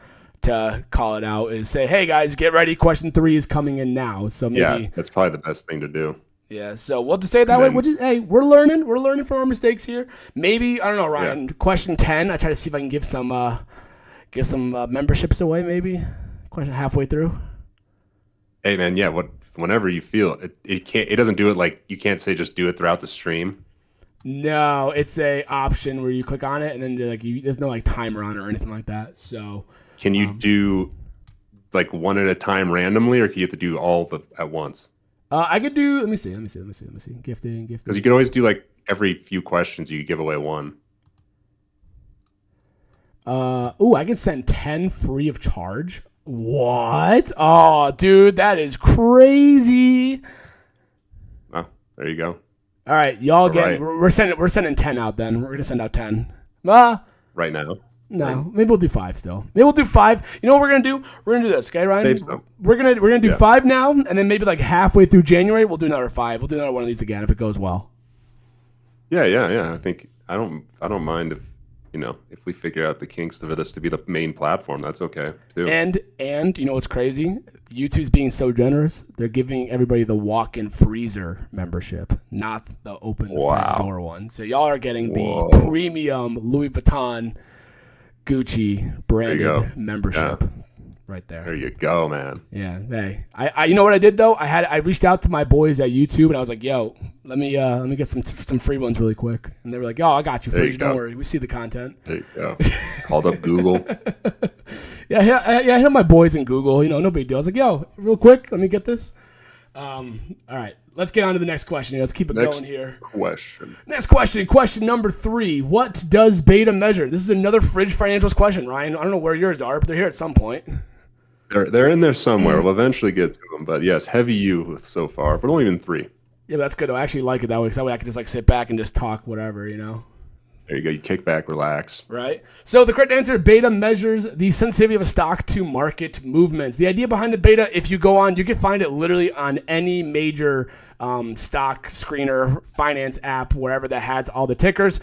call it out, is say, hey, guys, get ready. Question 3 is coming in now. So maybe that's probably the best thing to do. Yeah, so we'll just say it that way. Hey, we're learning from our mistakes here. Maybe, I don't know, Ryan, question 10, I try to see if I can give some memberships away, maybe. Question halfway through. Hey, man, whenever you feel it doesn't do it like you can't say just do it throughout the stream. No, it's a option where you click on it and then there's no timer on it or anything like that. So can you do one at a time randomly, or can you have to do all at once? I could do. Let me see. Gifting. Because you can always do every few questions you could give away one. I can send 10 free of charge. What? Oh, dude, that is crazy. Oh, there you go. All right, y'all get. We're sending 10 out. Then we're gonna send out 10. Right now. No, maybe we'll do 5 still. Maybe we'll do 5. You know what we're gonna do? We're gonna do this, okay, Ryan? Save some. We're gonna do 5 now, and then maybe halfway through January we'll do another 5. We'll do another one of these again if it goes well. Yeah. I think I don't mind if we figure out the kinks for this to be the main platform. That's okay too. And you know what's crazy? YouTube's being so generous. They're giving everybody the walk-in freezer membership, not the open fridge door one. So y'all are getting the premium Louis Vuitton, Gucci branded membership right there. There you go, man. Yeah. Hey, I you know what I did though? I reached out to my boys at YouTube and I was like, yo, let me get some free ones really quick. And they were like, oh, I got you. Free. Don't worry. We see the content. There you go. Called up Google. I hit my boys in Google. No big deal. I was like, yo, real quick, let me get this. All right. Let's get on to the next question. Let's keep it going here. Next question. Question number 3. What does beta measure? This is another Fridge Financials question, Ryan. I don't know where yours are, but they're here at some point. They're in there somewhere. We'll eventually get to them. But yes, heavy U so far, but only been 3. Yeah, but that's good though. I actually like it that way because that way I can just sit back and just talk whatever, There you go. You kick back, relax. Right. So the correct answer, beta measures the sensitivity of a stock to market movements. The idea behind the beta, if you go on, you can find it literally on any major stock screener finance app, wherever that has all the tickers.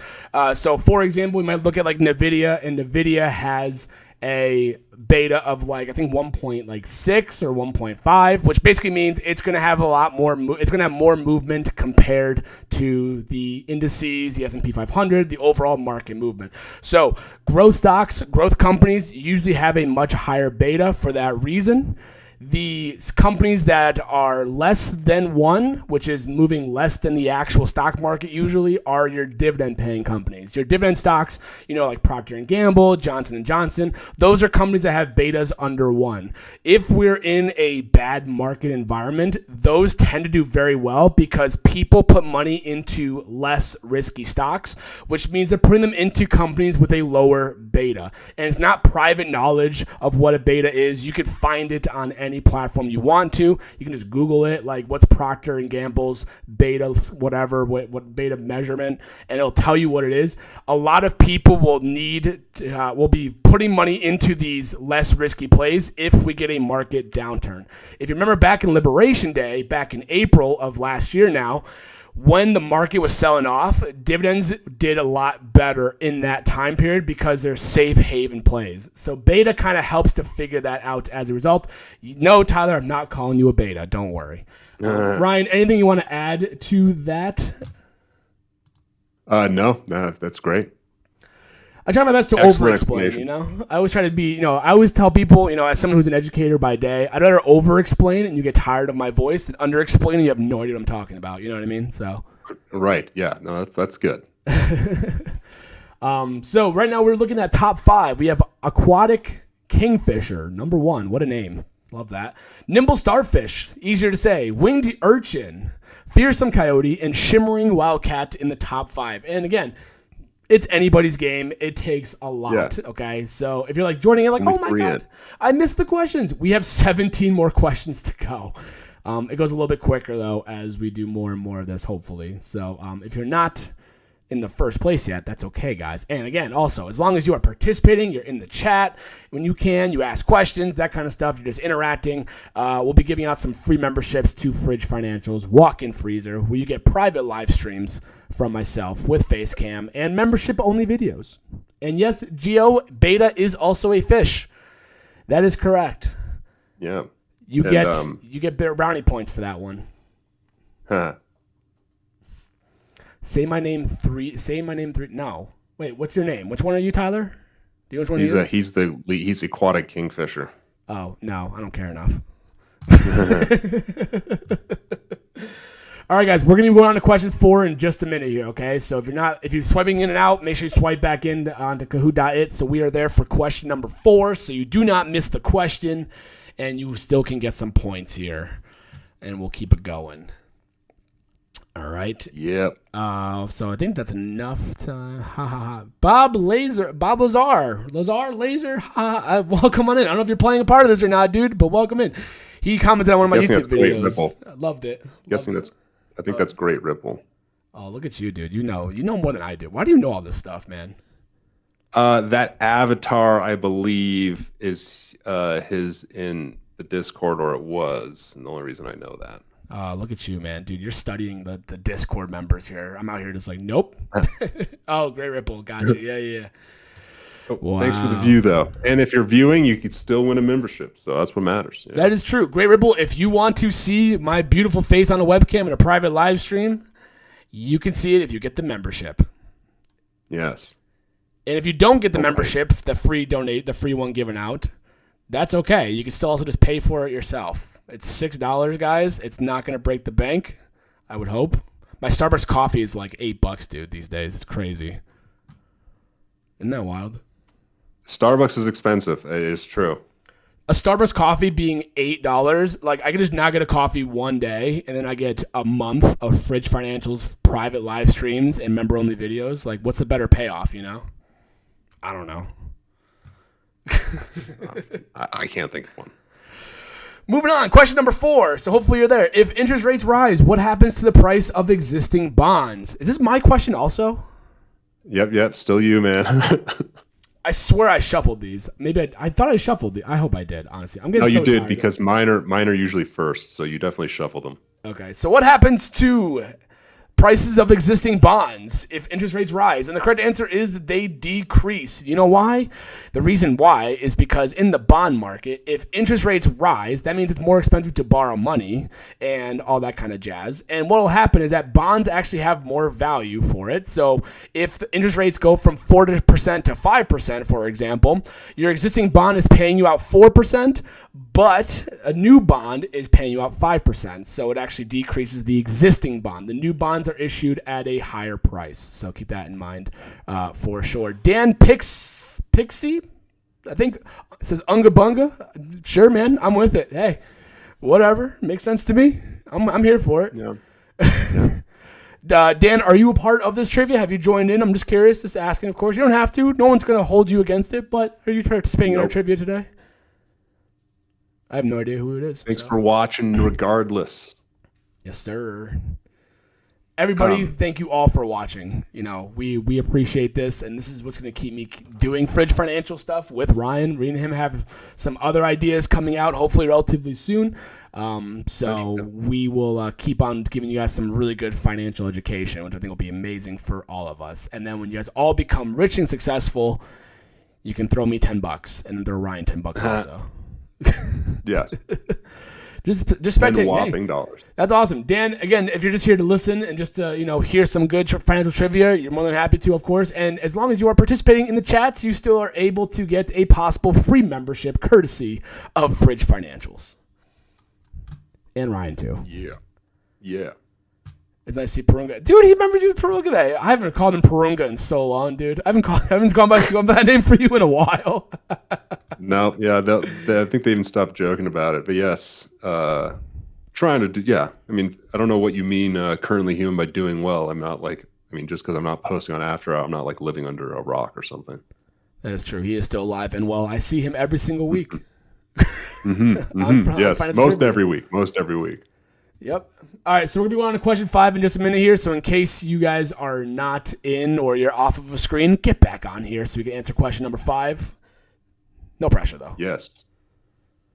So for example, we might look at NVIDIA, and NVIDIA has a beta of I think 1.6 or 1.5, which basically means it's going to have a lot more. It's going to have more movement compared to the indices, the S&P 500, the overall market movement. So growth stocks, growth companies usually have a much higher beta for that reason. The companies that are less than 1, which is moving less than the actual stock market usually, are your dividend-paying companies. Your dividend stocks, like Procter & Gamble, Johnson & Johnson, those are companies that have betas under 1. If we're in a bad market environment, those tend to do very well because people put money into less risky stocks, which means they're putting them into companies with a lower beta. And it's not private knowledge of what a beta is. You could find it on any platform you want to. You can just Google it, what's Procter and Gamble's beta, whatever, what beta measurement, and it'll tell you what it is. A lot of people will be putting money into these less risky plays if we get a market downturn. If you remember back in Liberation Day, back in April of last year now, when the market was selling off, dividends did a lot better in that time period because they're safe haven plays. So beta kind of helps to figure that out as a result. No, Tyler, I'm not calling you a beta. Don't worry. Ryan, anything you want to add to that? No, that's great. I try my best to over-explain, you know? I always try to be, I always tell people, as someone who's an educator by day, I'd rather over-explain and you get tired of my voice than under-explain and you have no idea what I'm talking about. You know what I mean? So. Right. Yeah. No, that's good. So right now we're looking at top 5. We have aquatic kingfisher, number 1. What a name. Love that. Nimble starfish, easier to say. Winged urchin, fearsome coyote, and shimmering wildcat in the top 5. And again, it's anybody's game. It takes a lot, okay? So if you're like joining in like, oh my God, I missed the questions. We have 17 more questions to go. It goes a little bit quicker, though, as we do more and more of this, hopefully. So if you're not in the first place yet, that's okay, guys. And again, also, as long as you are participating, you're in the chat. When you can, you ask questions, that kind of stuff. You're just interacting. We'll be giving out some free memberships to Fridge Financials, Walk-in Freezer, where you get private live streams from myself with Facecam and membership-only videos. And yes, Geo, beta is also a fish. That is correct. Yeah. You get brownie points for that one. Huh. Say my name 3. No. Wait, what's your name? Which one are you, Tyler? Do you know which one he's aquatic kingfisher. Oh, no, I don't care enough. All right, guys, we're going to be going on to question 4 in just a minute here, okay? So if you're swiping in and out, make sure you swipe back in onto Kahoot.it. So we are there for question number 4, so you do not miss the question, and you still can get some points here, and we'll keep it going. All right. Yep. So I think that's enough to Bob Lazar, Laser. Welcome on in. I don't know if you're playing a part of this or not, dude, but welcome in. He commented on one of my YouTube videos. I loved it. I think that's great, Ripple. Oh, look at you, dude. You know more than I do. Why do you know all this stuff, man? That avatar, I believe, is his in the Discord, or it was. And the only reason I know that. Look at you, man. Dude, you're studying the Discord members here. I'm out here just like, nope. Oh, great Ripple. Gotcha. Yeah. Wow. Thanks for the view, though. And if you're viewing, you could still win a membership. So that's what matters. Yeah. That is true. Great Ripple, if you want to see my beautiful face on a webcam in a private live stream, you can see it if you get the membership. Yes. And if you don't get the membership, the free one given out, that's okay. You can still also just pay for it yourself. It's $6, guys. It's not going to break the bank, I would hope. My Starbucks coffee is like $8, dude, these days. It's crazy. Isn't that wild? Starbucks is expensive. It is true. A Starbucks coffee being $8, like I could just now get a coffee one day, and then I get a month of Fridge Financials private live streams and member-only videos. Like, what's the better payoff, I don't know. I can't think of one. Moving on, question number 4. So hopefully you're there. If interest rates rise, what happens to the price of existing bonds? Is this my question also? Yep. Still you, man. I swear I shuffled these. Maybe I thought I shuffled these. I hope I did, honestly. I'm getting you did tired. Because mine are usually first, so you definitely shuffled them. Okay, so what happens to prices of existing bonds if interest rates rise? And the correct answer is that they decrease. You know why? The reason why is because in the bond market, if interest rates rise, that means it's more expensive to borrow money and all that kind of jazz. And what will happen is that bonds actually have more value for it. So if the interest rates go from 4% to 5%, for example, your existing bond is paying you out 4%, but a new bond is paying you out 5%. So it actually decreases the existing bond. The new bonds are issued at a higher price. So keep that in mind for sure. Dan Pixie, I think, says Unga Bunga. Sure, man. I'm with it. Hey, whatever. Makes sense to me. I'm here for it. Yeah. Dan, are you a part of this trivia? Have you joined in? I'm just curious. Just asking, of course. You don't have to. No one's going to hold you against it. But are you participating in our trivia today? I have no idea who it is. Thanks for watching regardless. Yes, sir. everybody, thank you all for watching. You know, we appreciate this, and this is what's going to keep me doing Fridge Financial stuff with Ryan. Me and him have some other ideas coming out, hopefully relatively soon. So we will keep on giving you guys some really good financial education, which I think will be amazing for all of us. And then when you guys all become rich and successful, you can throw me $10 and then throw Ryan $10 also. Yes. Just spectating. Whopping dollars. That's awesome. Dan, again, if you're just here to listen and just to, hear some good financial trivia, you're more than happy to, of course. And as long as you are participating in the chats, you still are able to get a possible free membership courtesy of Fridge Financials. And Ryan, too. Yeah. It's nice to see Perunga. Dude, he remembers you with Perunga. Look at that. I haven't called him Perunga in so long, dude. I haven't gone by that name for you in a while. No, yeah, I think they even stopped joking about it. But yes, trying to do, yeah. I mean, I don't know what you mean currently human by doing well. I'm not just because I'm not posting on After Hour, I'm not like living under a rock or something. That is true. He is still alive and well. I see him every single week. Yes, most every week. Yep. All right, so we're going to be on to question 5 in just a minute here. So in case you guys are not in or you're off of a screen, get back on here so we can answer question number 5. No pressure, though. Yes.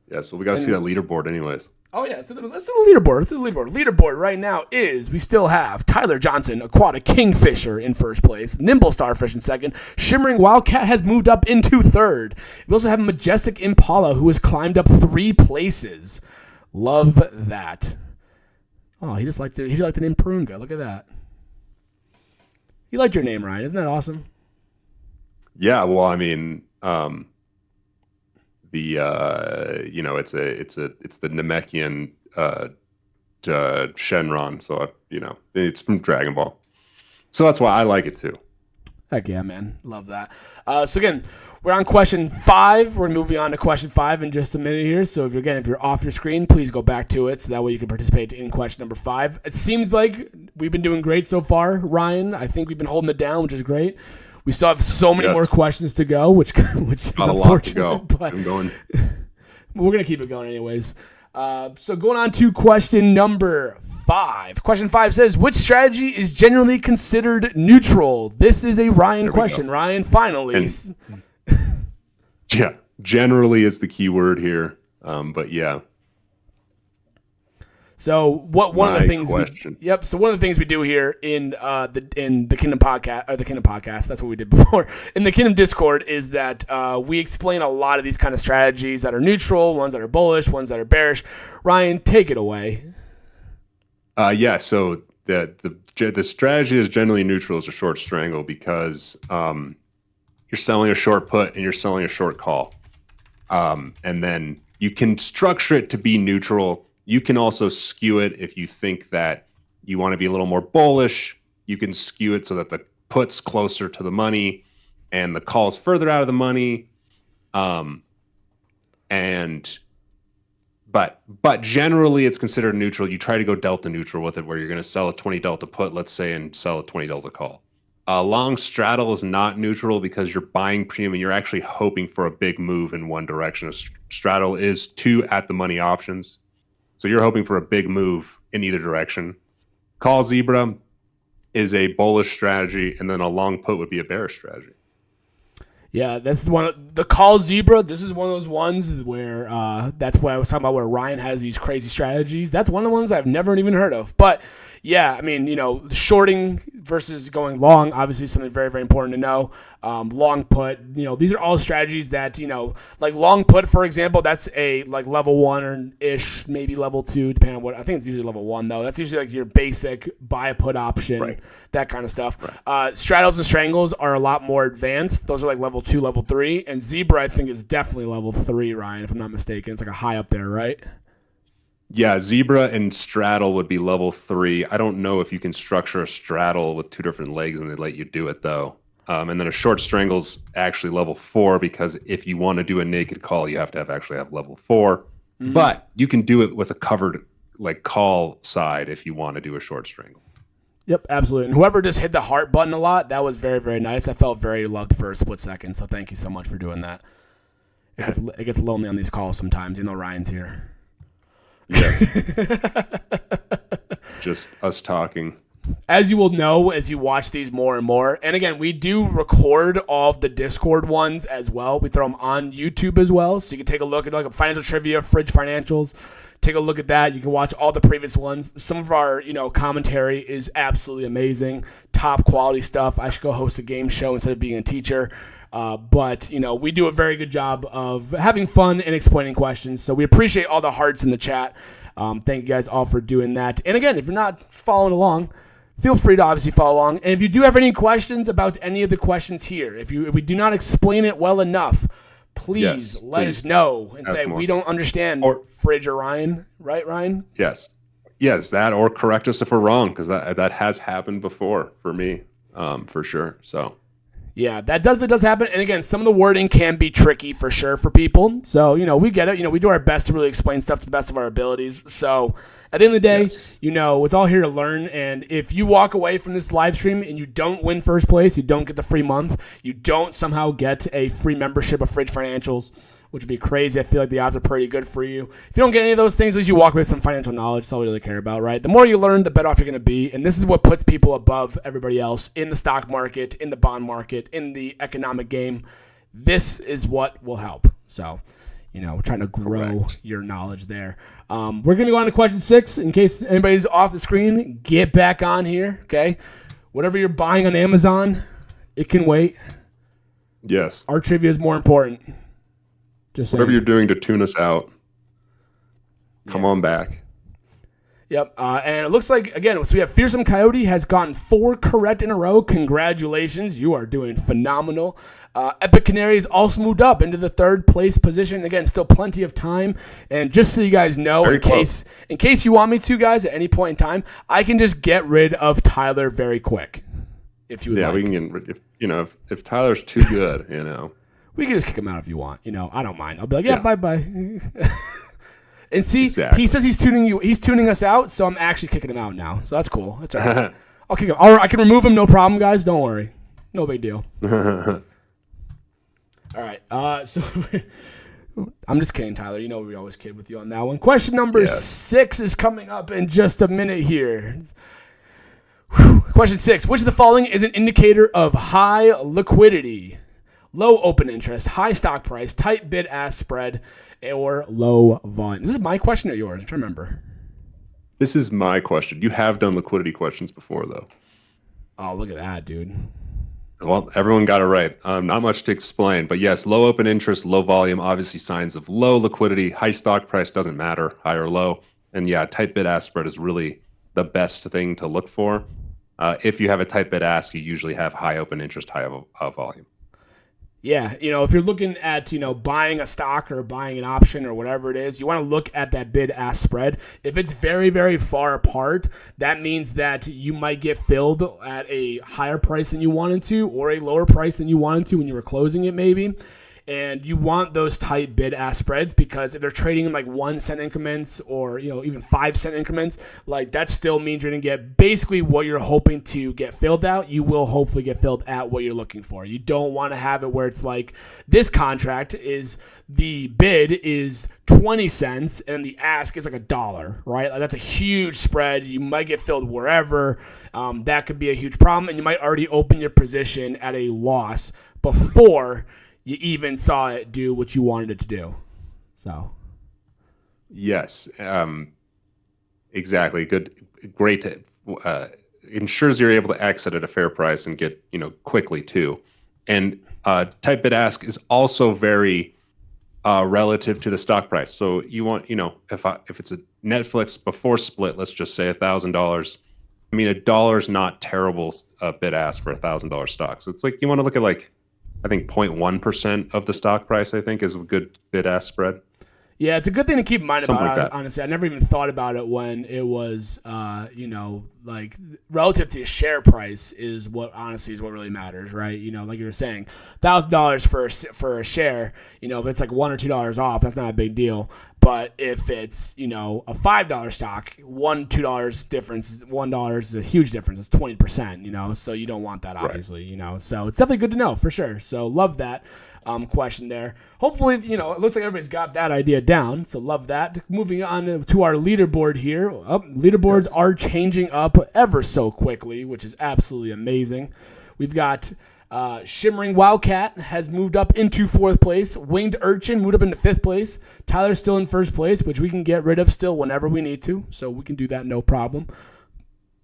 Well, we got to see that leaderboard anyways. Oh, yeah. So let's do the leaderboard. Leaderboard right now is we still have Tyler Johnson, Aquatic Kingfisher in first place, Nimble Starfish in second, Shimmering Wildcat has moved up into third. We also have Majestic Impala, who has climbed up 3 places. Love that. Oh, he liked the name Perunga. Look at that. You liked your name, Ryan. Isn't that awesome? Yeah, well, I mean, it's the Namekian Shenron, so it's from Dragon Ball, so that's why I like it too. Heck yeah, man, love that. So again, we're on question 5. We're moving on to question 5 in just a minute here. So if you're off your screen, please go back to it so that way you can participate in question number 5. It seems like we've been doing great so far, Ryan. I think we've been holding it down, which is great. We still have so many more questions to go, which is unfortunate, but I'm going. We're gonna keep it going anyways. So going on to question number 5. Question 5 says, which strategy is generally considered neutral? This is a Ryan question. Ryan, finally. Yeah, generally is the key word here. But yeah. So one of the things we do here in the Kingdom podcast, that's what we did before, in the Kingdom Discord, is that we explain a lot of these kind of strategies that are neutral, ones that are bullish, ones that are bearish. Ryan, take it away. So the strategy is generally neutral as a short strangle because you're selling a short put and you're selling a short call. And then you can structure it to be neutral. You can also skew it if you think that you want to be a little more bullish. You can skew it so that the put's closer to the money and the call's further out of the money. But generally it's considered neutral. You try to go delta neutral with it, where you're going to sell a 20 delta put, let's say, and sell a 20 delta call. Long straddle is not neutral because you're buying premium and you're actually hoping for a big move in one direction. A straddle is 2 at the money options. So you're hoping for a big move in either direction. Call zebra is a bullish strategy, and then a long put would be a bearish strategy. Yeah, this is the call zebra. This is one of those ones where that's what I was talking about, where Ryan has these crazy strategies. That's one of the ones I've never even heard of. But yeah, I mean, shorting versus going long, obviously something very, very important to know. Long put, these are all strategies that, like long put, for example, that's a like level 1 or ish, maybe level 2, depending on what. I think it's usually level 1 though. That's usually like your basic buy a put option, right, that kind of stuff. Right. Straddles and strangles are a lot more advanced. Those are like level 2, level 3, and zebra I think is definitely level 3, Ryan, if I'm not mistaken. It's like a high up there, right? Yeah, zebra and straddle would be level 3. I don't know if you can structure a straddle with 2 different legs and they let you do it though. And then a short strangle's actually level 4, because if you want to do a naked call, you have to actually have level 4. Mm-hmm. But you can do it with a covered like call side if you want to do a short strangle. Yep, absolutely. And whoever just hit the heart button a lot, that was very, very nice. I felt very loved for a split second, so thank you so much for doing that. It gets lonely on these calls sometimes, Ryan's here. Yeah. Just us talking. as you will know as you watch these more and more, and again, we do record all of the Discord ones as well. We throw them on YouTube as well, so you can take a look at like a financial trivia, fridge financials. Take a look at that. You can watch all the previous ones. Some of our, commentary is absolutely amazing. Top quality stuff. I should go host a game show instead of being a teacher. But we do a very good job of having fun and explaining questions. So we appreciate all the hearts in the chat. Thank you guys all for doing that. And again, if you're not following along, feel free to obviously follow along. And if you do have any questions about any of the questions here, if we do not explain it well enough, please let us know and say we don't understand Fridge or Ryan. Right, Ryan? Yes, that, or correct us if we're wrong, because that has happened before for me, for sure. So yeah, that does happen. And again, some of the wording can be tricky for sure for people. So, we get it. We do our best to really explain stuff to the best of our abilities. So at the end of the day, it's all here to learn. And if you walk away from this live stream and you don't win first place, you don't get the free month, you don't somehow get a free membership of Fridge Financials, which would be crazy. I feel like the odds are pretty good for you. If you don't get any of those things, at least you walk away with some financial knowledge. That's all we really care about, right? The more you learn, the better off you're going to be. And this is what puts people above everybody else in the stock market, in the bond market, in the economic game. This is what will help. So, we're trying to grow your knowledge there. We're going to go on to question 6. In case anybody's off the screen, get back on here, okay? Whatever you're buying on Amazon, it can wait. Yes. Our trivia is more important. Just whatever you're doing to tune us out, come on back. Yep. And it looks like, again, so we have Fearsome Coyote has gotten 4 correct in a row. Congratulations. You are doing phenomenal. Epic Canaries also moved up into the 3rd place position. Again, still plenty of time. And just so you guys know, in case you want me to, guys, at any point in time, I can just get rid of Tyler very quick. If you would like. We can get rid, if Tyler's too good, We can just kick him out if you want. I don't mind. I'll be like, bye-bye. And see, He says he's tuning us out, so I'm actually kicking him out now. So that's cool. That's all right. I'll kick him. I can remove him, no problem, guys. Don't worry. No big deal. All right. So I'm just kidding, Tyler. We always kid with you on that one. Question number 6 is coming up in just a minute here. Question 6. Which of the following is an indicator of high liquidity? Low open interest, high stock price, tight bid-ask spread, or low volume. This is my question or yours? I'm trying to remember. This is my question. You have done liquidity questions before, though. Oh, look at that, dude. Well, everyone got it right. Not much to explain, but yes, low open interest, low volume, obviously signs of low liquidity. High stock price doesn't matter, high or low. And yeah, tight bid-ask spread is really the best thing to look for. If you have a tight bid-ask, you usually have high open interest, high volume. Yeah, if you're looking at, buying a stock or buying an option or whatever it is, you want to look at that bid-ask spread. If it's very, very far apart, that means that you might get filled at a higher price than you wanted to or a lower price than you wanted to when you were closing it maybe. And you want those tight bid-ask spreads because if they're trading in like 1 cent increments or, even 5 cent increments, like that still means you're going to get basically what you're hoping to get filled out. You will hopefully get filled at what you're looking for. You don't want to have it where it's like this contract is the bid is 20 cents and the ask is like $1, right? Like that's a huge spread. You might get filled wherever. That could be a huge problem. And you might already open your position at a loss before you even saw it do what you wanted it to do. So, yes, exactly. Great. Ensures you're able to exit at a fair price and get quickly too. And tight bid ask is also very relative to the stock price. So you want if it's a Netflix before split, let's just say $1,000. I mean, $1 is not terrible bid ask for $1,000 stock. So it's like you want to look at I think 0.1% of the stock price, I think, is a good bid-ask spread. Yeah, it's a good thing to keep in mind about that. Honestly, I never even thought about it when it was, relative to share price is what really matters, right? like you were saying, $1,000 for a share, if it's like $1 or $2 off, that's not a big deal. But if it's, a $5 stock, $2 difference, $1 is a huge difference. It's 20%, so you don't want that, obviously, So it's definitely good to know for sure. So love that. question there. Hopefully, it looks like everybody's got that idea down, so love that. Moving on to our leaderboard here. Leaderboards are changing up ever so quickly, which is absolutely amazing. We've got Shimmering Wildcat has moved up into 4th place. Winged Urchin moved up into 5th place. Tyler's still in 1st place, which we can get rid of still whenever we need to, so we can do that no problem.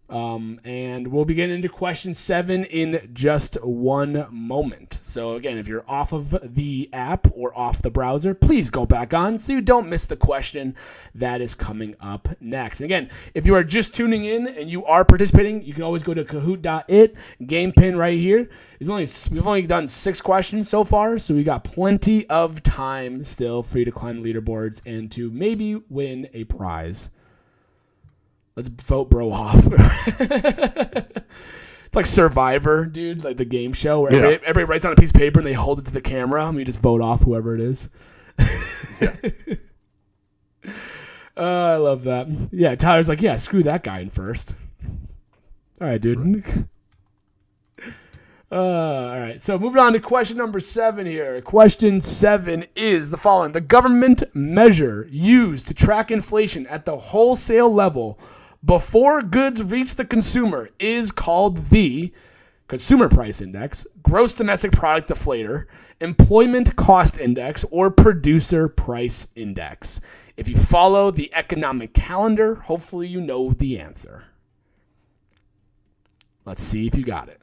And we'll be getting into question 7 in just one moment. So again, if you're off of the app or off the browser, please go back on so you don't miss the question that is coming up next. And again, if you are just tuning in and you are participating, you can always go to kahoot.it, game pin right here. We've only done 6 questions so far, so we got plenty of time still for you to climb leaderboards and to maybe win a prize. Let's vote bro off. It's like Survivor, dude, like the game show where everybody writes on a piece of paper and they hold it to the camera and you just vote off whoever it is. I love that. Yeah, Tyler's like, screw that guy in first. All right, dude. All right, so moving on to question number 7 here. Question 7 is the following. The government measure used to track inflation at the wholesale level before goods reach the consumer is called the Consumer Price Index, Gross Domestic Product Deflator, Employment Cost Index, or Producer Price Index. If you follow the economic calendar, hopefully you know the answer. Let's see if you got it.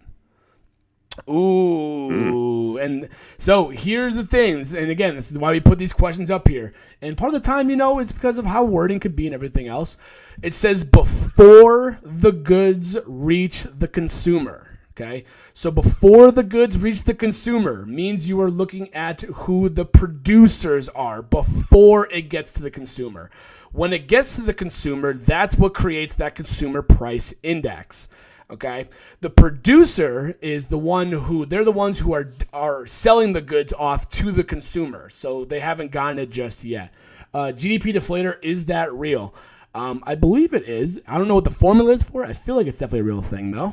Ooh, and so here's the things, and again, this is why we put these questions up here, and part of the time, it's because of how wording could be and everything else. It says before the goods reach the consumer, okay? So before the goods reach the consumer means you are looking at who the producers are before it gets to the consumer. When it gets to the consumer, that's what creates that consumer price index. Okay, the producer is the one they're the ones who are selling the goods off to the consumer, so they haven't gotten it just yet. GDP deflator, is that real? I believe it is. I don't know what the formula is for it. I feel like it's definitely a real thing, though.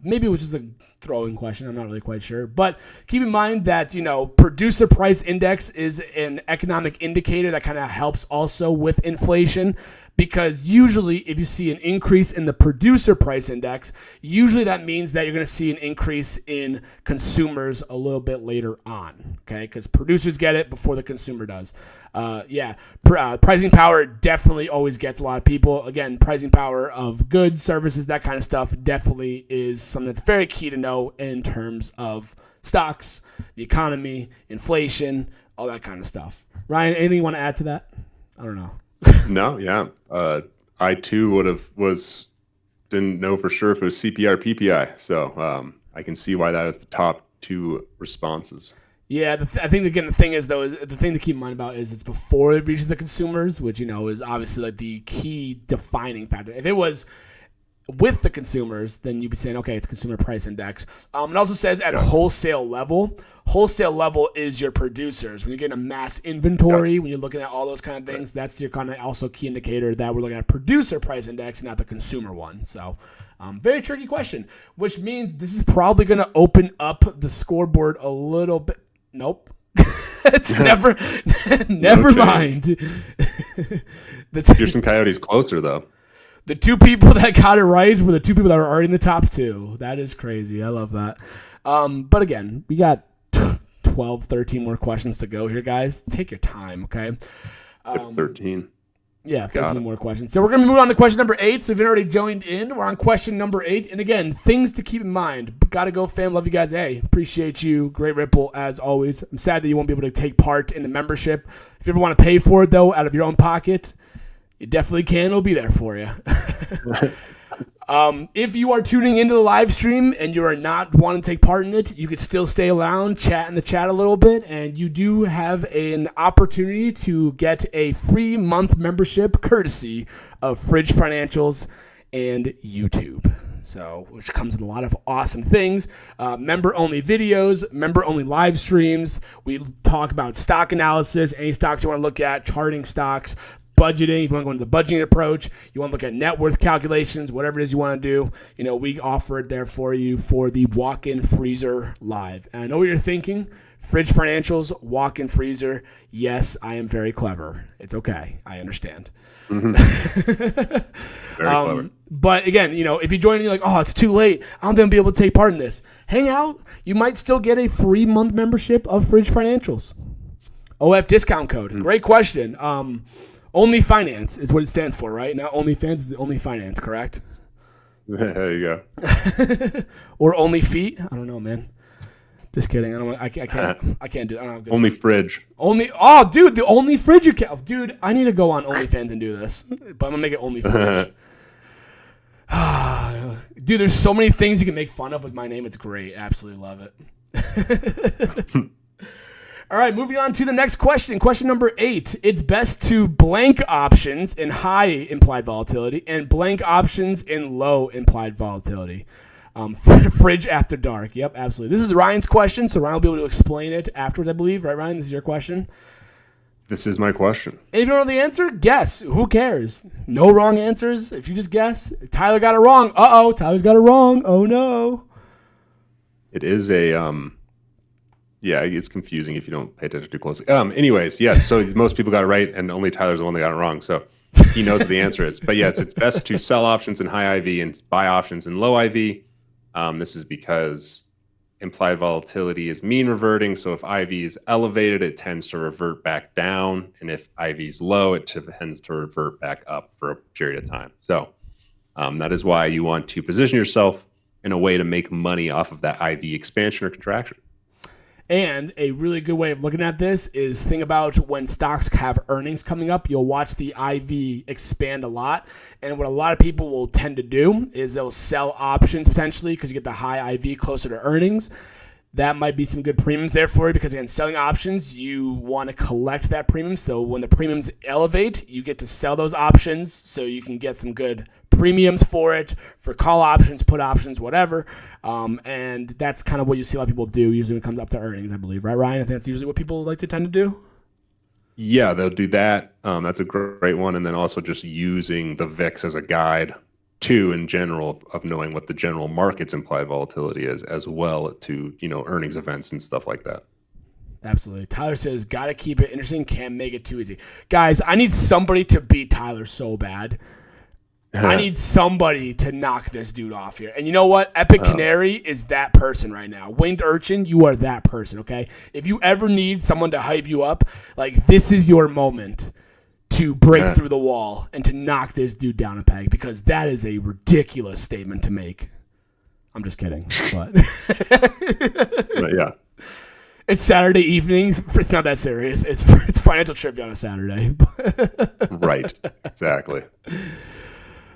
Maybe it was just a throwing question. I'm not really quite sure. But keep in mind that, producer price index is an economic indicator that kind of helps also with inflation. Because usually if you see an increase in the producer price index, usually that means that you're going to see an increase in consumers a little bit later on, okay? Because producers get it before the consumer does. Pricing power definitely always gets a lot of people. Again, pricing power of goods, services, that kind of stuff definitely is something that's very key to know in terms of stocks, the economy, inflation, all that kind of stuff. Ryan, anything you want to add to that? I don't know. No, yeah. I too didn't know for sure if it was CPI or PPI. So I can see why that is the top 2 responses. Yeah, I think again the thing is though, the thing to keep in mind about is it's before it reaches the consumers, which is obviously like the key defining factor. If it was with the consumers, then you'd be saying, okay, it's consumer price index. It also says at wholesale level. Wholesale level is your producers. When you're getting a mass inventory, when you're looking at all those kind of things, that's your kind of also key indicator that we're looking at producer price index, not the consumer one. So very tricky question, which means this is probably going to open up the scoreboard a little bit. Nope. It's never mind. Pearson Coyote's closer, though. The 2 people that got it right were the 2 people that were already in the top 2. That is crazy. I love that. But again, we got 12, 13 more questions to go here, guys. Take your time, okay? 13. Yeah, 13 more questions. So we're going to move on to question number 8. So if you've already joined in, we're on question number 8. And again, things to keep in mind. Gotta go, fam. Love you guys. Hey, appreciate you. Great Ripple, as always. I'm sad that you won't be able to take part in the membership. If you ever want to pay for it, though, out of your own pocket, you definitely can. It'll be there for you. If you are tuning into the live stream and you are not wanting to take part in it, you can still stay around, chat in the chat a little bit, and you do have an opportunity to get a free month membership courtesy of Fridge Financials and YouTube. So, which comes with a lot of awesome things. Member-only videos, member-only live streams. We talk about stock analysis, any stocks you want to look at, charting stocks, budgeting, if you want to go into the budgeting approach, you want to look at net worth calculations, whatever it is you want to do, we offer it there for you for the walk-in freezer live. And I know what you're thinking. Fridge financials, walk-in freezer. Yes, I am very clever. It's okay. I understand. Very clever. But again, if you join and you're like, oh, it's too late, I don't think I'll be able to take part in this. Hang out. You might still get a free month membership of Fridge Financials. OF discount code. Great question. Only Finance is what it stands for, right? Not OnlyFans, is Only Finance, correct? There you go. Or Only Feet? I don't know, man. Just kidding. I can't do it. Only Fridge. Dude, the Only Fridge account. Dude, I need to go on OnlyFans and do this. But I'm going to make it Only Fridge. Dude, there's so many things you can make fun of with my name. It's great. Absolutely love it. All right, moving on to the next question. Question number 8. It's best to blank options in high implied volatility and blank options in low implied volatility. Fridge after dark. Yep, absolutely. This is Ryan's question, so Ryan will be able to explain it afterwards, I believe. Right, Ryan? This is your question. This is my question. And if you don't know the answer, guess. Who cares? No wrong answers. If you just guess, Tyler got it wrong. Uh-oh, Tyler's got it wrong. Oh, no. It is it's confusing if you don't pay attention too closely. Anyways, yes, so most people got it right, and only Tyler's the one that got it wrong, so he knows what the answer is. But yes, it's best to sell options in high IV and buy options in low IV. This is because implied volatility is mean reverting, so if IV is elevated, it tends to revert back down, and if IV is low, it tends to revert back up for a period of time. So that is why you want to position yourself in a way to make money off of that IV expansion or contraction. And a really good way of looking at this is think about when stocks have earnings coming up, you'll watch the IV expand a lot. And what a lot of people will tend to do is they'll sell options potentially because you get the high IV closer to earnings. That might be some good premiums there for you because, again, selling options, you want to collect that premium. So when the premiums elevate, you get to sell those options so you can get some good premiums for it, for call options, put options, whatever. And that's kind of what you see a lot of people do usually when it comes up to earnings, I believe. Right, Ryan? I think that's usually what people like to tend to do. Yeah, they'll do that. That's a great one. And then also just using the VIX as a guide too, in general, of knowing what the general market's implied volatility is, as well to, earnings events and stuff like that. Absolutely. Tyler says, got to keep it interesting, can't make it too easy. Guys, I need somebody to beat Tyler so bad. I need somebody to knock this dude off here. And you know what? Epic Canary is that person right now. Winged Urchin, you are that person, okay? If you ever need someone to hype you up, this is your moment to break through the wall and to knock this dude down a peg, because that is a ridiculous statement to make. I'm just kidding. But yeah. It's Saturday evenings. It's not that serious. It's financial trivia on a Saturday. Right. Exactly.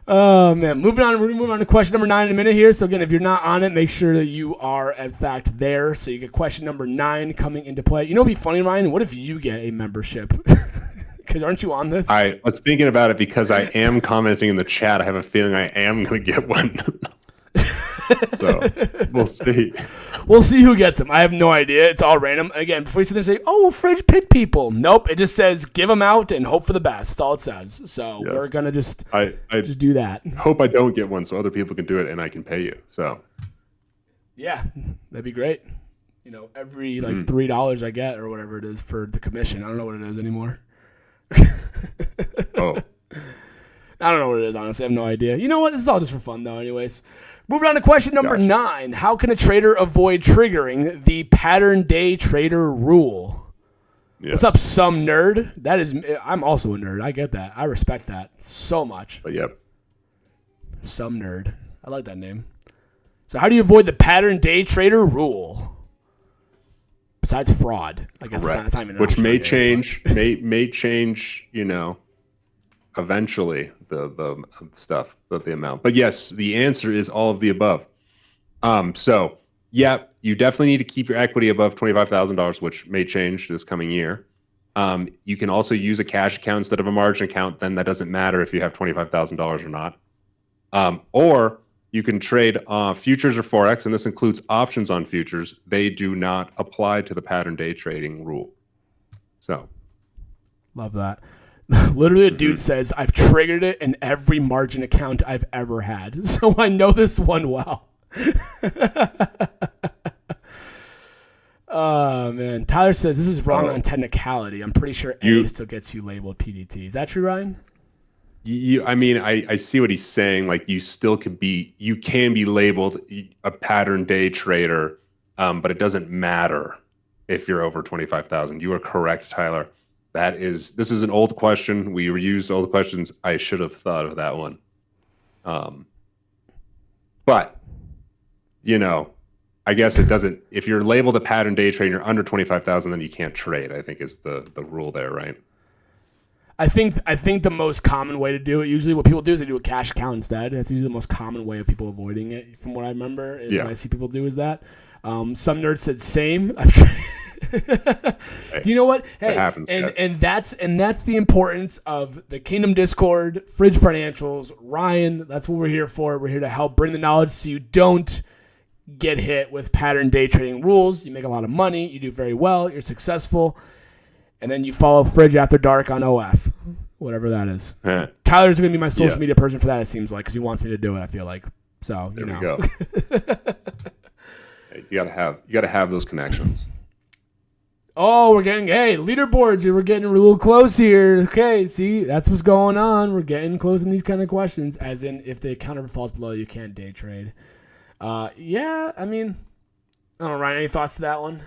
Oh, man. We're going to move on to question number 9 in a minute here. So, again, if you're not on it, make sure that you are, in fact, there. So you get question number 9 coming into play. You know what would be funny, Ryan? What if you get a membership? Because aren't you on this? I was thinking about it because I am commenting in the chat. I have a feeling I am going to get one. So we'll see. We'll see who gets them. I have no idea. It's all random. Again, before you sit there and say, oh, Fridge pick people. Nope. It just says give them out and hope for the best. That's all it says. So we're going to just do that. Hope I don't get one so other people can do it and I can pay you. So yeah, that'd be great. Every $3 I get or whatever it is for the commission. I don't know what it is anymore. Oh. I don't know what it is, honestly. I have no idea. You know what? This is all just for fun, though, anyways. Moving on to question number 9. How can a trader avoid triggering the pattern day trader rule? Yes. What's up, some nerd? I'm also a nerd. I get that. I respect that so much. But yep. Some nerd. I like that name. So how do you avoid the pattern day trader rule? Besides fraud, I guess it's not even an which may option change, may change, eventually the stuff, the amount. But yes, the answer is all of the above. So yeah, you definitely need to keep your equity above $25,000, which may change this coming year. You can also use a cash account instead of a margin account. Then that doesn't matter if you have $25,000 or not. Or you can trade futures or Forex, and this includes options on futures. They do not apply to the pattern day trading rule. So, love that. Literally, a dude says, I've triggered it in every margin account I've ever had. So I know this one well. Oh, man. Tyler says this is wrong on technicality. I'm pretty sure A still gets you labeled PDT. Is that true, Ryan? I mean, I see what he's saying. Like, you can be labeled a pattern day trader, but it doesn't matter if you're over 25,000. You are correct, Tyler. This is an old question. We reused old questions. I should have thought of that one. But, I guess it doesn't. If you're labeled a pattern day trader, you're under 25,000, then you can't trade. I think is the rule there, right? I think the most common way to do it, usually what people do is they do a cash account instead. That's usually the most common way of people avoiding it, from what I remember. When I see people do is that. Some nerds said same. Do you know what? Hey, happens, and that's the importance of the Kingdom Discord, Fridge Financials, Ryan. That's what we're here for. We're here to help bring the knowledge so you don't get hit with pattern day trading rules. You make a lot of money. You do very well. You're successful. And then you follow Fridge After Dark on OF, whatever that is. Tyler's going to be my social media person for that, it seems like, because he wants me to do it, I feel like. So, there we go. Hey, you gotta have those connections. Oh, we're getting, leaderboards. We're getting a little close here. Okay, see, that's what's going on. We're getting close in these kind of questions, as in if the counter falls below, you can't day trade. Yeah, I mean, I don't know, Ryan, any thoughts to that one?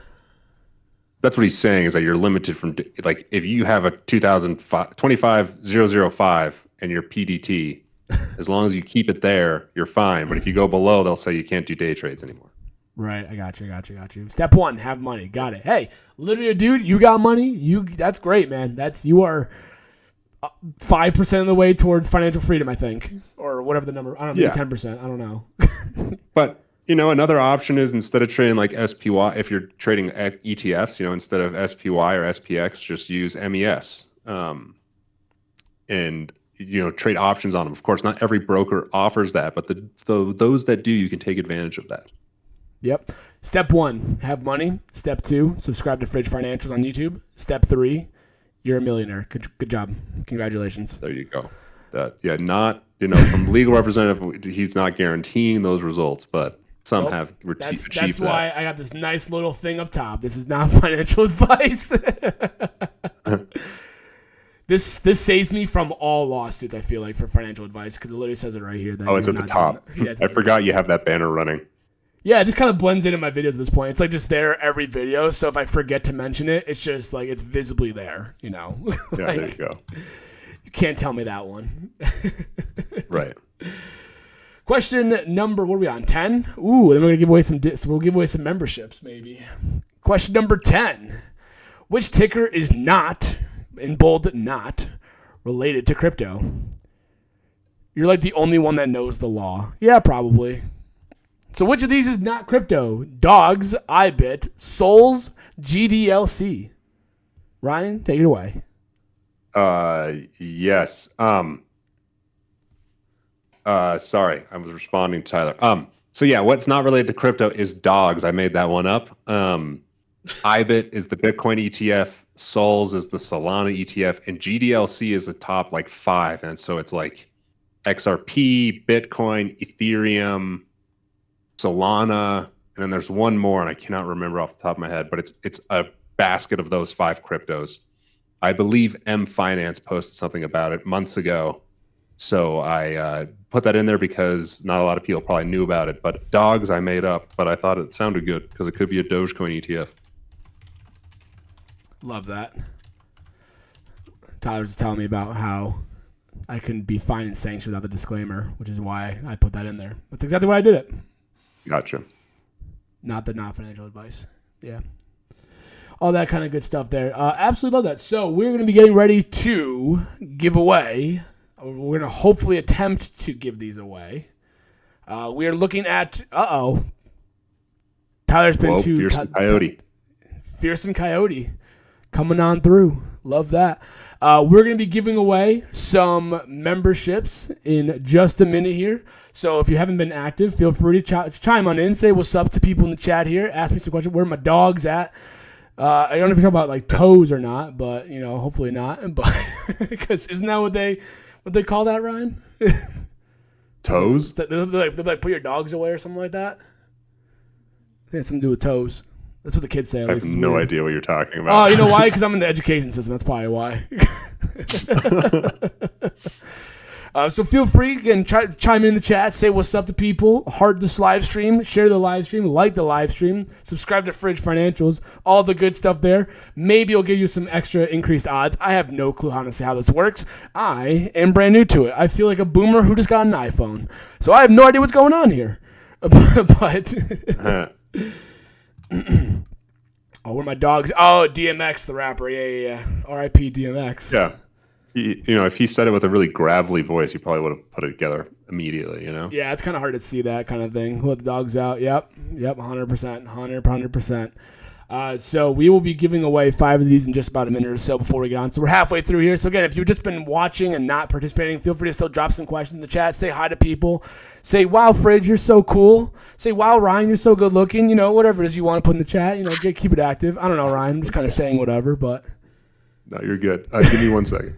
That's what he's saying, is that you're limited from, like, if you have a 25005 and you're PDT, as long as you keep it there, you're fine. But if you go below, they'll say you can't do day trades anymore. Right, I got you. Step 1, have money. Got it. Hey, literally, dude, you got money. That's great, man. You are 5% of the way towards financial freedom, I think, or whatever the number. I don't know, 10%. I don't know. But another option is, instead of trading like SPY, if you're trading ETFs, instead of SPY or SPX, just use MES, and trade options on them. Of course, not every broker offers that, but those that do, you can take advantage of that. Yep. Step 1, have money. Step 2, subscribe to Fridge Financials on YouTube. Step 3, you're a millionaire. Good job. Congratulations. There you go. Not from legal representative, he's not guaranteeing those results, but some have achieved that. That's why I got this nice little thing up top. This is not financial advice. This saves me from all lawsuits, I feel like, for financial advice, because it literally says it right here. That it's at the top. I forgot you have that banner running. Yeah, it just kind of blends into my videos at this point. It's like just there every video, so if I forget to mention it, it's just like it's visibly there, Yeah, there you go. You can't tell me that one. Right. Question number, what are we on, 10? Ooh, then we're going to give away some memberships, maybe. Question number 10. Which ticker is not, in bold, not, related to crypto? You're like the only one that knows the law. Yeah, probably. So which of these is not crypto? Dogs, IBIT, Souls, GDLC. Ryan, take it away. Yes. Sorry, I was responding to Tyler. So yeah, what's not related to crypto is dogs. I made that one up. IBIT is the Bitcoin ETF, Souls is the Solana ETF, and GDLC is the top like 5. And so it's like XRP, Bitcoin, Ethereum, Solana, and then there's one more, and I cannot remember off the top of my head, but it's a basket of those 5 cryptos. I believe M Finance posted something about it months ago, so I put that in there because not a lot of people probably knew about it. But dogs I made up, but I thought it sounded good because it could be a Dogecoin ETF. Love that. Tyler's telling me about how I can be fined and sanctioned without the disclaimer, which is why I put that in there. That's exactly why I did it. Gotcha. Not financial advice. Yeah. All that kind of good stuff there. Absolutely love that. So we're going to be getting ready to give away. We're going to hopefully attempt to give these away. We are looking at, Tyler's been too. Fearsome Coyote. Fearsome Coyote coming on through. Love that. We're going to be giving away some memberships in just a minute here. So if you haven't been active, feel free to chime on in. Say what's up to people in the chat here. Ask me some questions. Where are my dogs at? I don't know if you're talking about like toes or not, but hopefully not. But because isn't that what they call that, Ryan? Toes? They like put your dogs away or something like that. I think it's something to do with toes. That's what the kids say. I have no idea what you're talking Oh, about. you know why? Because I'm in the education system. That's probably why. So feel free, again, chime in the chat, say what's up to people, heart this live stream, share the live stream, like the live stream, subscribe to Fridge Financials, all the good stuff there. Maybe it'll give you some extra increased odds. I have no clue, honestly, how this works. I am brand new to it. I feel like a boomer who just got an iPhone. So I have no idea what's going on here. But oh, where are my dogs? Oh, DMX, the rapper. Yeah. R.I.P. DMX. Yeah. If he said it with a really gravelly voice, you probably would have put it together immediately, Yeah, it's kind of hard to see that kind of thing. Let the dogs out. Yep, 100%, 100%. So we will be giving away 5 of these in just about a minute or so before we get on. So we're halfway through here. So again, if you've just been watching and not participating, feel free to still drop some questions in the chat. Say hi to people. Say, wow, Fridge, you're so cool. Say, wow, Ryan, you're so good looking. Whatever it is you want to put in the chat. Keep it active. I don't know, Ryan. I'm just kind of saying whatever, but... No, you're good. Give me 1 second.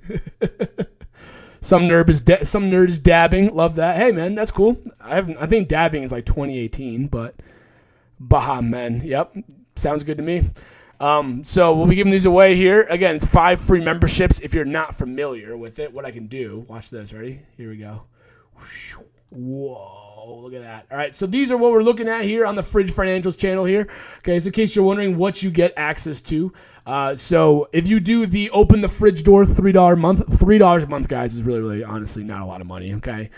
Some nerd is dabbing. Love that. Hey, man, that's cool. I think dabbing is like 2018, but Baha, man. Yep. Sounds good to me. So we'll be giving these away here. Again, it's 5 free memberships. If you're not familiar with it, what I can do, watch this. Ready? Here we go. Whoa, look at that. All right, so these are what we're looking at here on the Fridge Financials channel here. Okay, so in case you're wondering what you get access to. So if you do the open the fridge door $3 a month, guys, is really, really honestly not a lot of money, okay?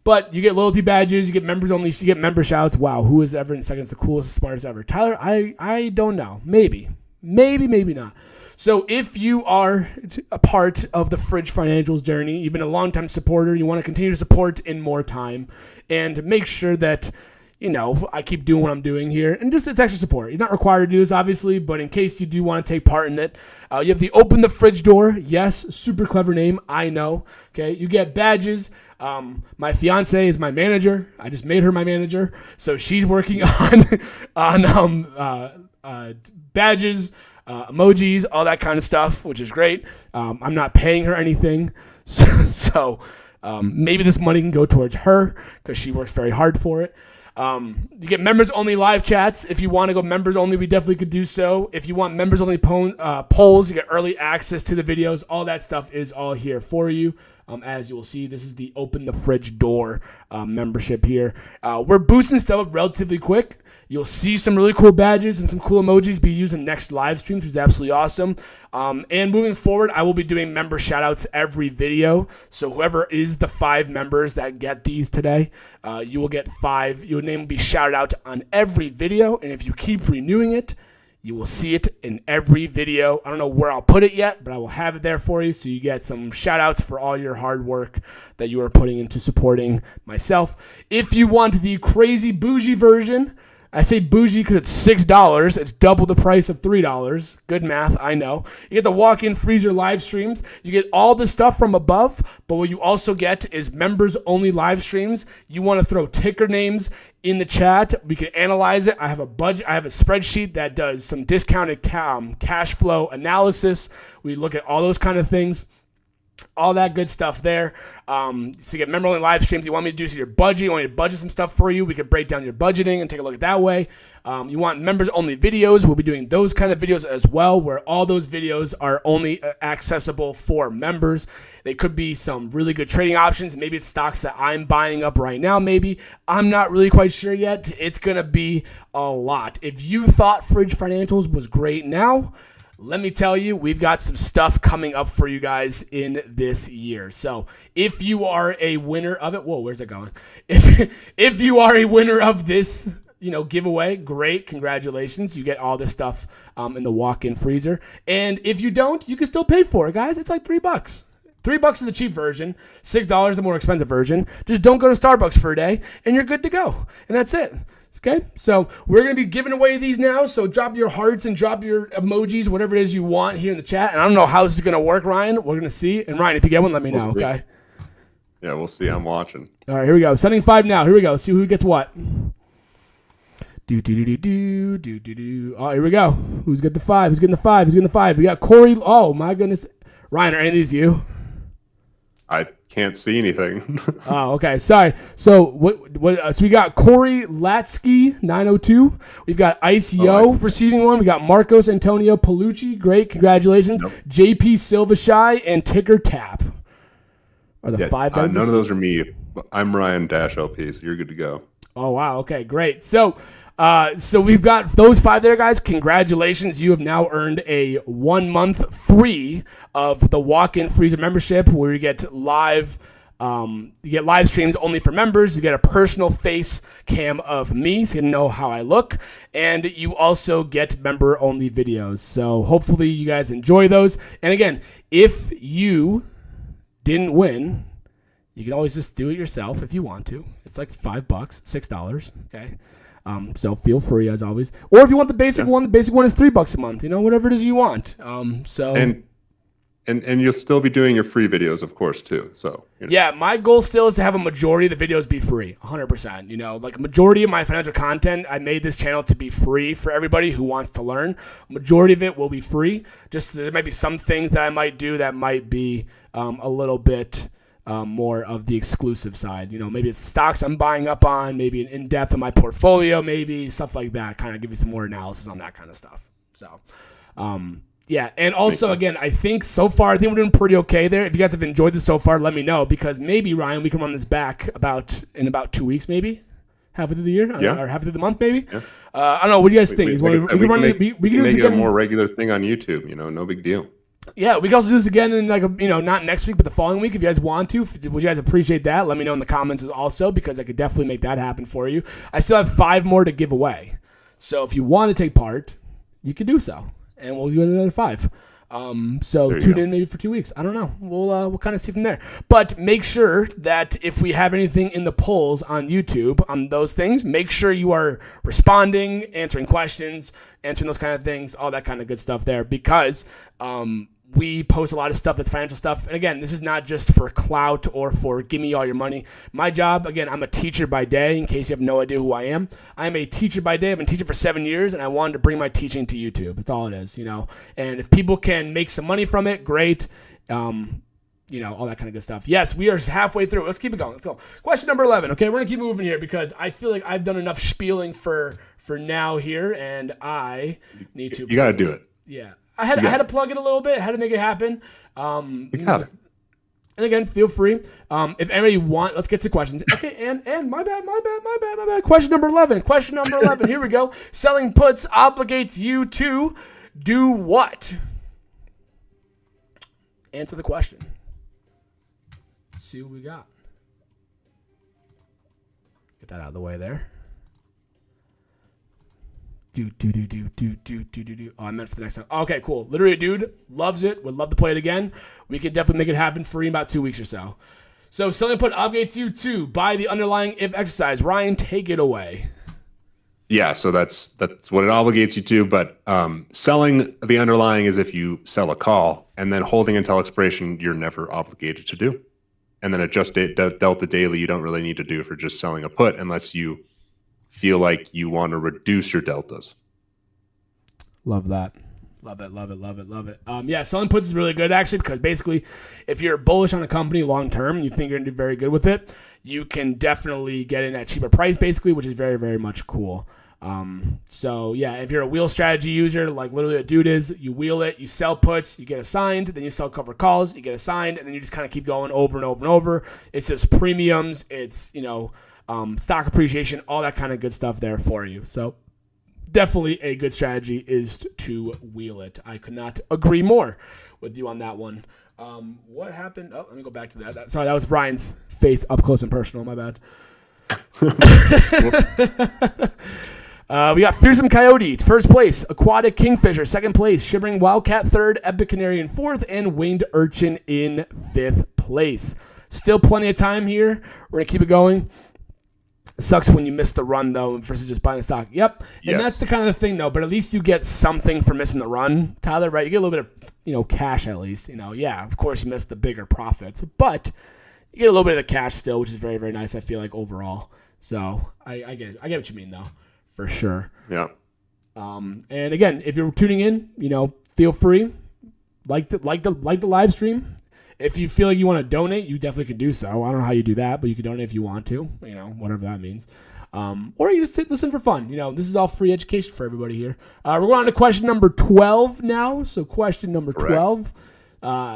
But you get loyalty badges, you get members only, you get member shouts. Wow, who is ever in seconds the coolest, smartest ever? Tyler, I don't know. Maybe not. So if you are a part of the Fridge Financials journey, you've been a long-time supporter, you want to continue to support in more time, and make sure that, I keep doing what I'm doing here, and just it's extra support. You're not required to do this, obviously, but in case you do want to take part in it, you have the Open the Fridge Door. Yes, super clever name, I know. Okay, you get badges. My fiance is my manager. I just made her my manager, so she's working on badges, emojis, all that kind of stuff, which is great. I'm not paying her anything, so maybe this money can go towards her because she works very hard for it. You get members only live chats. If you want to go members only, we definitely could do so. If you want members only polls, you get early access to the videos. All that stuff is all here for you. As you will see, this is the Open the Fridge Door membership here. We're boosting stuff up relatively quick. You'll see some really cool badges and some cool emojis be used in next live streams, which is absolutely awesome. And moving forward, I will be doing member shout-outs every video. So whoever is the 5 members that get these today, you will get 5. Your name will be shouted out on every video. And if you keep renewing it, you will see it in every video. I don't know where I'll put it yet, but I will have it there for you. So you get some shout-outs for all your hard work that you are putting into supporting myself. If you want the crazy bougie version, I say bougie because it's $6. It's double the price of $3. Good math, I know. You get the walk-in freezer live streams. You get all the stuff from above, but what you also get is members-only live streams. You want to throw ticker names in the chat. We can analyze it. I have a budget. I have a spreadsheet that does some discounted cash flow analysis. We look at all those kind of things. All that good stuff there. So you get member-only live streams. You want me to do your budget? You want me to budget some stuff for you? We could break down your budgeting and take a look at that way. You want members-only videos? We'll be doing those kind of videos as well, where all those videos are only accessible for members. They could be some really good trading options. Maybe it's stocks that I'm buying up right now. Maybe I'm not really quite sure yet. It's going to be a lot. If you thought Fridge Financials was great now, let me tell you, we've got some stuff coming up for you guys in this year. So if you are a winner of it, whoa, where's it going? If you are a winner of this, giveaway, great, congratulations. You get all this stuff in the walk-in freezer. And if you don't, you can still pay for it, guys. It's like $3. $3 is the cheap version. $6 the more expensive version. Just don't go to Starbucks for a day, and you're good to go. And that's it. Okay, so we're going to be giving away these now, so drop your hearts and drop your emojis, whatever it is you want here in the chat. And I don't know how this is going to work, Ryan. We're going to see. And Ryan, if you get one, let me know, okay? Yeah, we'll see. I'm watching. All right, here we go. Sending 5 now. Here we go. Let's see who gets what. Oh, here we go. Who's getting the 5? Who's getting the 5? Who's getting the 5? We got Corey. Oh, my goodness. Ryan, are any of these you? I can't see anything. Oh, okay. Sorry. So so we got Corey Latsky 902. We've got Ice Yo receiving one. We got Marcos Antonio Palucci. Great, congratulations. Nope. JP Silva Shy and Ticker Tap are the five. None of those are me. I'm Ryan -LP, so you're good to go. Oh wow. Okay, great. So we've got those 5 there, guys. Congratulations. You have now earned a 1 month free of the walk-in freezer membership, where you get live streams only for members. You get a personal face cam of me, so you can know how I look. And you also get member-only videos. So hopefully you guys enjoy those. And again, if you didn't win, you can always just do it yourself if you want to. It's like $5, $6, okay? So feel free, as always. Or if you want the basic one, the basic one is $3 a month. Whatever it is you want. And you'll still be doing your free videos, of course, too. So yeah, my goal still is to have a majority of the videos be free, 100%. Like a majority of my financial content, I made this channel to be free for everybody who wants to learn. A majority of it will be free. Just there might be some things that I might do that might be a little bit more of the exclusive side. Maybe it's stocks I'm buying up on, maybe an in-depth of my portfolio, maybe stuff like that. Kind of give you some more analysis on that kind of stuff. So, yeah. And also, again, I think so far, I think we're doing pretty okay there. If you guys have enjoyed this so far, let me know, because maybe, Ryan, we can run this back in about 2 weeks, maybe halfway through the year, or halfway through the month, maybe. Yeah. I don't know. What do you guys think? We can do this again. A more regular thing on YouTube. No big deal. Yeah, we can also do this again in not next week, but the following week if you guys want to. Would you guys appreciate that? Let me know in the comments also, because I could definitely make that happen for you. I still have 5 more to give away. So if you want to take part, you can do so. And we'll do another 5. So tune in maybe for 2 weeks. I don't know. We'll kind of see from there. But make sure that if we have anything in the polls on YouTube on those things, make sure you are responding, answering questions, answering those kind of things, all that kind of good stuff there, because we post a lot of stuff that's financial stuff. And again, this is not just for clout or for give me all your money. My job, again, I'm a teacher by day, in case you have no idea who I am. I'm a teacher by day. I've been teaching for 7 years, and I wanted to bring my teaching to YouTube. That's all it is, And if people can make some money from it, great. All that kind of good stuff. Yes, we are halfway through. Let's keep it going. Let's go. Question number 11. Okay, we're going to keep moving here because I feel like I've done enough spieling for now here, and I need to. You got to do it. Yeah. I had to plug it a little bit. Had to make it happen. You got it. And again, feel free. If anybody let's get to questions. Okay, and my bad. Question number 11. Here we go. Selling puts obligates you to do what? Answer the question. Let's see what we got. Get that out of the way there. Do. Oh, I meant for the next time. Okay, cool. Literally a dude, loves it, would love to play it again. We could definitely make it happen for you in about 2 weeks or so. So selling put obligates you to buy the underlying if exercise. Ryan, take it away. Yeah, so that's what it obligates you to. But selling the underlying is if you sell a call, and then holding until expiration, you're never obligated to do. And then adjust delta daily, you don't really need to do for just selling a put unless you feel like you want to reduce your deltas. Love that. Love it. Yeah, selling puts is really good, actually, because basically if you're bullish on a company long term and you think you're going to do very good with it, you can definitely get in at cheaper price, basically, which is very, very much cool. So yeah, if you're a wheel strategy user, like literally a dude is, you wheel it, you sell puts, you get assigned, then you sell cover calls, you get assigned, and then you just kind of keep going over and over and over. It's just premiums. It's, stock appreciation, all that kind of good stuff there for you. So definitely a good strategy is to wheel it. I could not agree more with you on that one. What happened? Oh, let me go back to that. Sorry, that was Ryan's face up close and personal. My bad. We got Fearsome Coyote, first place. Aquatic Kingfisher, second place. Shivering Wildcat, third. Epic Canary in fourth. And Winged Urchin in fifth place. Still plenty of time here. We're going to keep it going. Sucks when you miss the run, though, versus just buying the stock. Yep. Yes. And that's the kind of thing, though. But at least you get something for missing the run, Tyler, right? You get a little bit of, cash at least. Yeah, of course you missed the bigger profits. But you get a little bit of the cash still, which is very, very nice, I feel like, overall. So I get it. I get what you mean, though, for sure. Yeah. And again, if you're tuning in, feel free. Like the live stream. If you feel like you want to donate, you definitely can do so. I don't know how you do that, but you can donate if you want to, whatever that means. Or you just listen for fun. This is all free education for everybody here. We're going on to question number 12 now. So question number 12.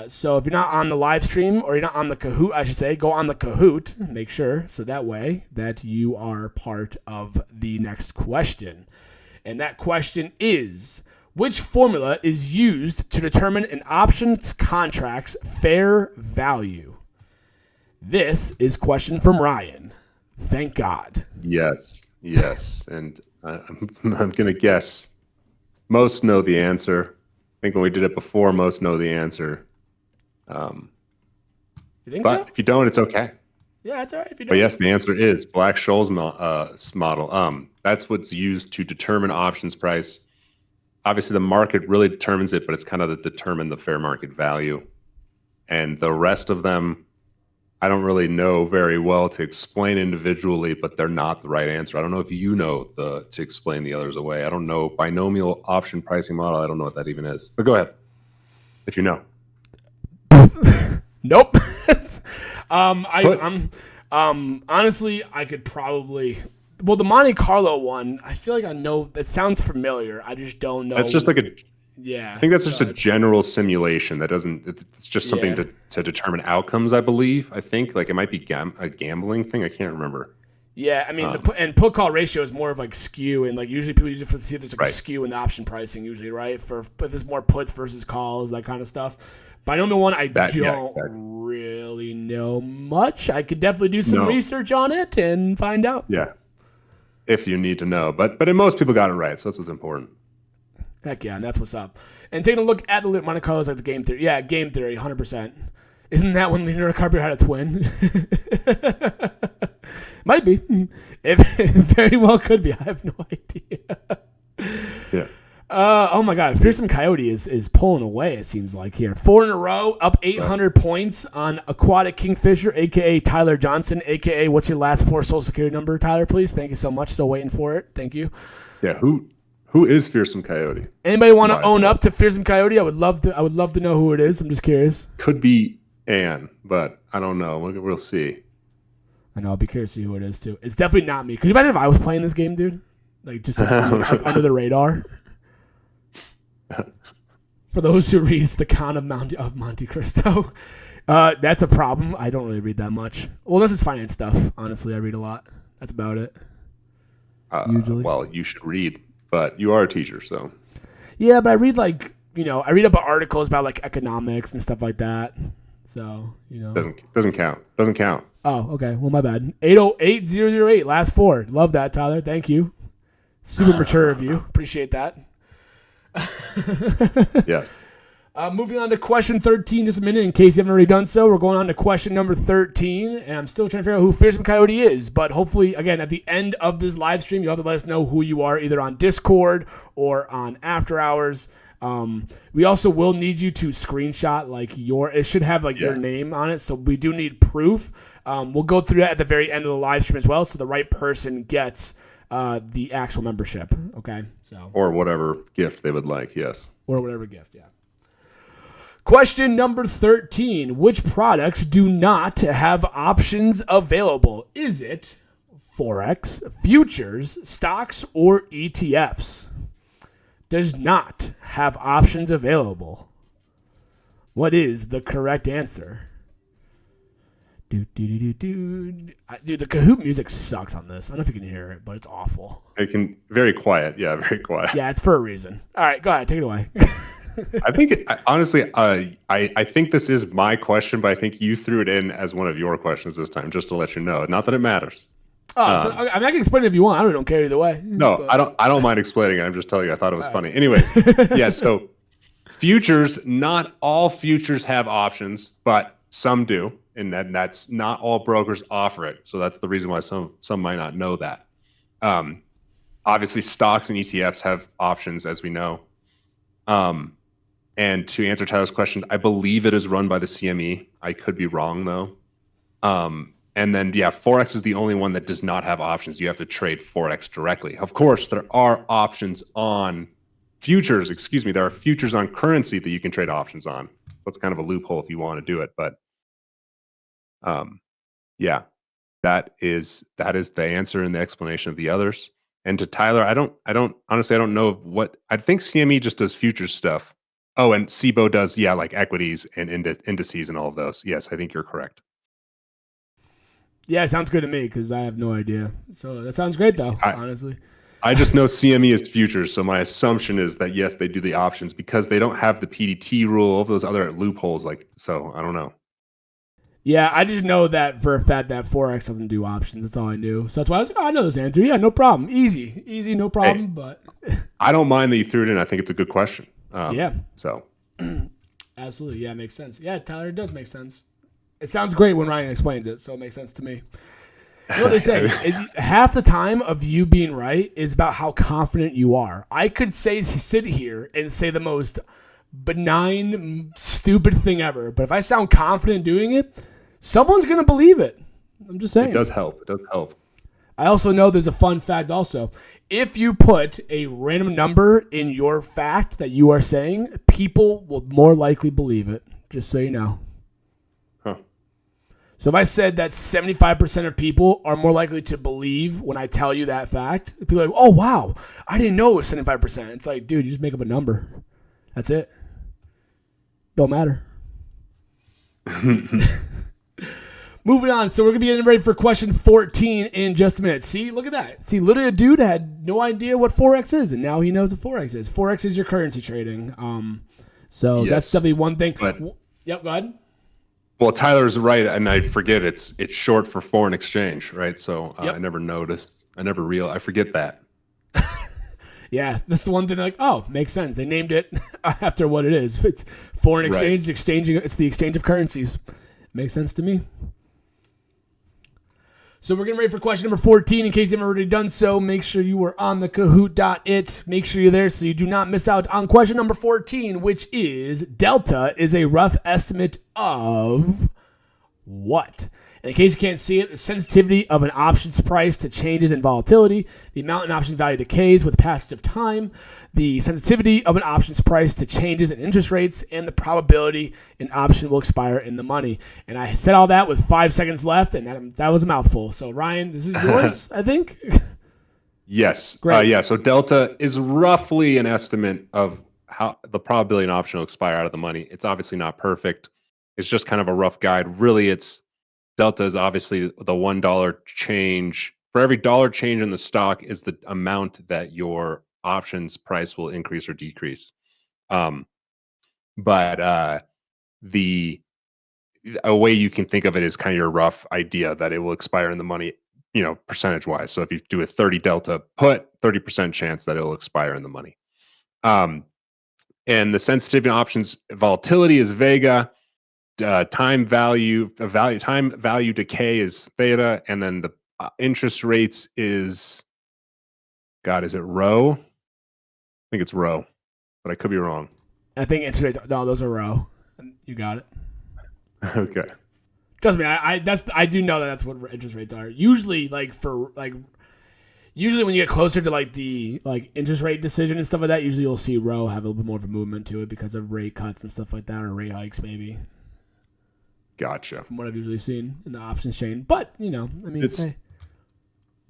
So if you're not on the live stream or you're not on the Kahoot, I should say, go on the Kahoot. Make sure so that way that you are part of the next question. And that question is, which formula is used to determine an options contract's fair value? This is question from Ryan. Thank God. Yes. And I'm going to guess most know the answer. I think when we did it before, most know the answer. You think but so? if you don't, it's okay. Yeah, it's all right if you don't. But yes, the answer is Black-Scholes model. That's what's used to determine options price. Obviously, the market really determines it, but it's kind of to determine the fair market value. And the rest of them, I don't really know very well to explain individually, but they're not the right answer. I don't know if you know to explain the others away. I don't know. Binomial option pricing model, I don't know what that even is. But go ahead, if you know. Nope. Honestly, I could probably. Well, the Monte Carlo one, I feel like I know. That sounds familiar. I just don't know. That's just like a. Yeah. I think that's just a general simulation. That doesn't. It's just something to determine outcomes. I believe. I think like it might be a gambling thing. I can't remember. Yeah, I mean, and put call ratio is more of like skew, and like usually people use it to see if there's like a skew in the option pricing. Usually, right? If there's more puts versus calls, that kind of stuff. Binomial one, I don't really know much. I could definitely do some research on it and find out. Yeah, if you need to know. But most people got it right, so that's what's important. Heck yeah, and that's what's up. And taking a look at the Monte Carlos, like the game theory. Yeah, game theory, 100%. Isn't that when Leonardo DiCaprio had a twin? Might be. It very well could be. I have no idea. Yeah. Oh my God, Fearsome Coyote is pulling away, it seems like here. 4 in a row, up 800 points on Aquatic Kingfisher, a.k.a. Tyler Johnson, a.k.a. what's your last 4 social security number, Tyler, please? Thank you so much. Still waiting for it. Thank you. Yeah, who is Fearsome Coyote? Anybody want to own up to Fearsome Coyote? I would love to know who it is. I'm just curious. Could be Anne, but I don't know. We'll see. I know. I'll be curious to see who it is, too. It's definitely not me. Could you imagine if I was playing this game, dude? Like, just under the radar? For those who read, it's the Count of Monte Cristo. That's a problem. I don't really read that much. Well, this is finance stuff. Honestly, I read a lot. That's about it. Usually. Well, you should read, but you are a teacher, so. Yeah, but I read I read about articles about like economics and stuff like that. So, Doesn't count. Doesn't count. Oh, okay. Well, my bad. 808-008, last 4. Love that, Tyler. Thank you. Super mature of you. Appreciate that. Yes. Moving on to question 13, just a minute, in case you haven't already done so. We're going on to question number 13, and I'm still trying to figure out who Fearsome Coyote is, but hopefully, again, at the end of this live stream, you'll have to let us know who you are, either on Discord or on After Hours. We also will need you to screenshot it should have your name on it, so we do need proof. We'll go through that at the very end of the live stream as well, so the right person gets the actual membership. Okay, or whatever gift they would like. Yes, or whatever gift. Yeah. Question number 13: which products do not have options available? Is it Forex, futures, stocks, or ETFs? Does not have options available. What is the correct answer? Dude, the Kahoot music sucks on this. I don't know if you can hear it, but it's awful. It can very quiet. Yeah, very quiet. Yeah, it's for a reason. All right, go ahead, take it away. I think honestly, I think this is my question, but I think you threw it in as one of your questions this time, just to let you know. Not that it matters. Oh, so, I can explain it if you want. I don't care either way. No, but I don't mind explaining it. I'm just telling you, I thought it was funny. Anyways, yeah. So futures, not all futures have options, but some do, and that's not all brokers offer it. So that's the reason why some might not know that. Obviously, stocks and ETFs have options, as we know. And to answer Tyler's question, I believe it is run by the CME. I could be wrong though. And then, Forex is the only one that does not have options. You have to trade Forex directly. Of course, there are options on futures. There are futures on currency that you can trade options on. That's kind of a loophole if you want to do it. But yeah, that is the answer and the explanation of the others. And to Tyler, I don't honestly, I don't know what, I think CME just does futures stuff. Oh, and SIBO does, yeah, like equities and indices and all of those. Yes, I think you're correct. Yeah, it sounds good to me because I have no idea. So that sounds great, though, honestly. I just know CME is futures, so my assumption is that, yes, they do the options because they don't have the PDT rule, all of those other loopholes. Like, so I don't know. Yeah, I just know that for a fact that Forex doesn't do options. That's all I knew. So that's why I was like, oh, I know this answer. Yeah, no problem. Easy, no problem. Hey, but I don't mind that you threw it in. I think it's a good question. Yeah. So. Absolutely. Yeah, it makes sense. Yeah, Tyler, it does make sense. It sounds great when Ryan explains it, so it makes sense to me. You know what they say? Half the time of you being right is about how confident you are. I could sit here and say the most benign, stupid thing ever, but if I sound confident doing it, someone's going to believe it. I'm just saying. It does help. It does help. I also know there's a fun fact also. If you put a random number in your fact that you are saying, people will more likely believe it, just so you know. Huh. So if I said that 75% of people are more likely to believe when I tell you that fact, people are like, oh, wow, I didn't know it was 75%. It's like, dude, you just make up a number. That's it. Don't matter. Moving on. So we're going to be getting ready for question 14 in just a minute. See, look at that. See, literally a dude had no idea what Forex is, and now he knows what Forex is. Forex is your currency trading. So that's definitely one thing. But, yep, go ahead. Well, Tyler's right, and I forget it's short for foreign exchange, right? So Yep. I never noticed. I forget that. Yeah, that's the one thing. Like, oh, makes sense. They named it after what it is. It's foreign exchange, Right. It's the exchange of currencies. Makes sense to me. So we're getting ready for question number 14. In case you haven't already done so, make sure you are on the Kahoot.it. Make sure you're there so you do not miss out on question number 14, which is delta is a rough estimate of what? And in case you can't see it, the sensitivity of an option's price to changes in volatility, the amount an option value decays with passage of time, the sensitivity of an option's price to changes in interest rates, and the probability an option will expire in the money. And I said all that with 5 seconds left, and that was a mouthful. So, Ryan, this is yours, I think? Yes. Great. Yeah. So delta is roughly an estimate of how the probability an option will expire out of the money. It's obviously not perfect. It's just kind of a rough guide. Really, delta is obviously the $1 change. For every dollar change in the stock is the amount that your options price will increase or decrease. But a way you can think of it is kind of your rough idea that it will expire in the money, percentage wise. So if you do a 30 delta put, 30% chance that it will expire in the money. And the sensitivity options volatility is vega. Time value decay is theta, and then the interest rates is, God, is it rho? I think it's rho, but I could be wrong. I think interest rates, no, those are row. You got it. Okay. Trust me, I do know that's what interest rates are. Usually, usually when you get closer to the interest rate decision and stuff like that, usually you'll see row have a little bit more of a movement to it because of rate cuts and stuff like that, or rate hikes maybe. Gotcha. From what I've usually seen in the options chain, but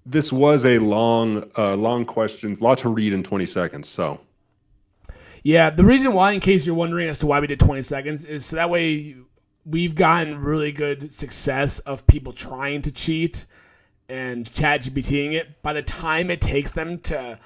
this was a long question, a lot to read in 20 seconds. So. Yeah, the reason why, in case you're wondering as to why we did 20 seconds, is so that way we've gotten really good success of people trying to cheat and ChatGPTing it. By the time it takes them to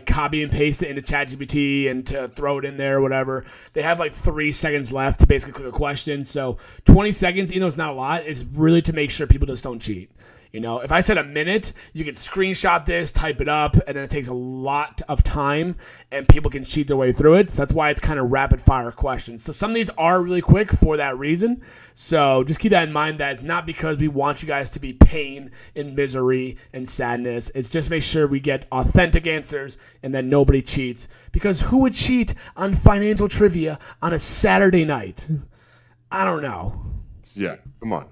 copy and paste it into ChatGPT and to throw it in there or whatever, they have 3 seconds left to basically click a question. So 20 seconds, even though it's not a lot, is really to make sure people just don't cheat. If I said a minute, you can screenshot this, type it up, and then it takes a lot of time, and people can cheat their way through it. So that's why it's kind of rapid-fire questions. So some of these are really quick for that reason. So just keep that in mind. That it's not because we want you guys to be pain and misery and sadness. It's just make sure we get authentic answers and that nobody cheats. Because who would cheat on financial trivia on a Saturday night? I don't know. Yeah, come on.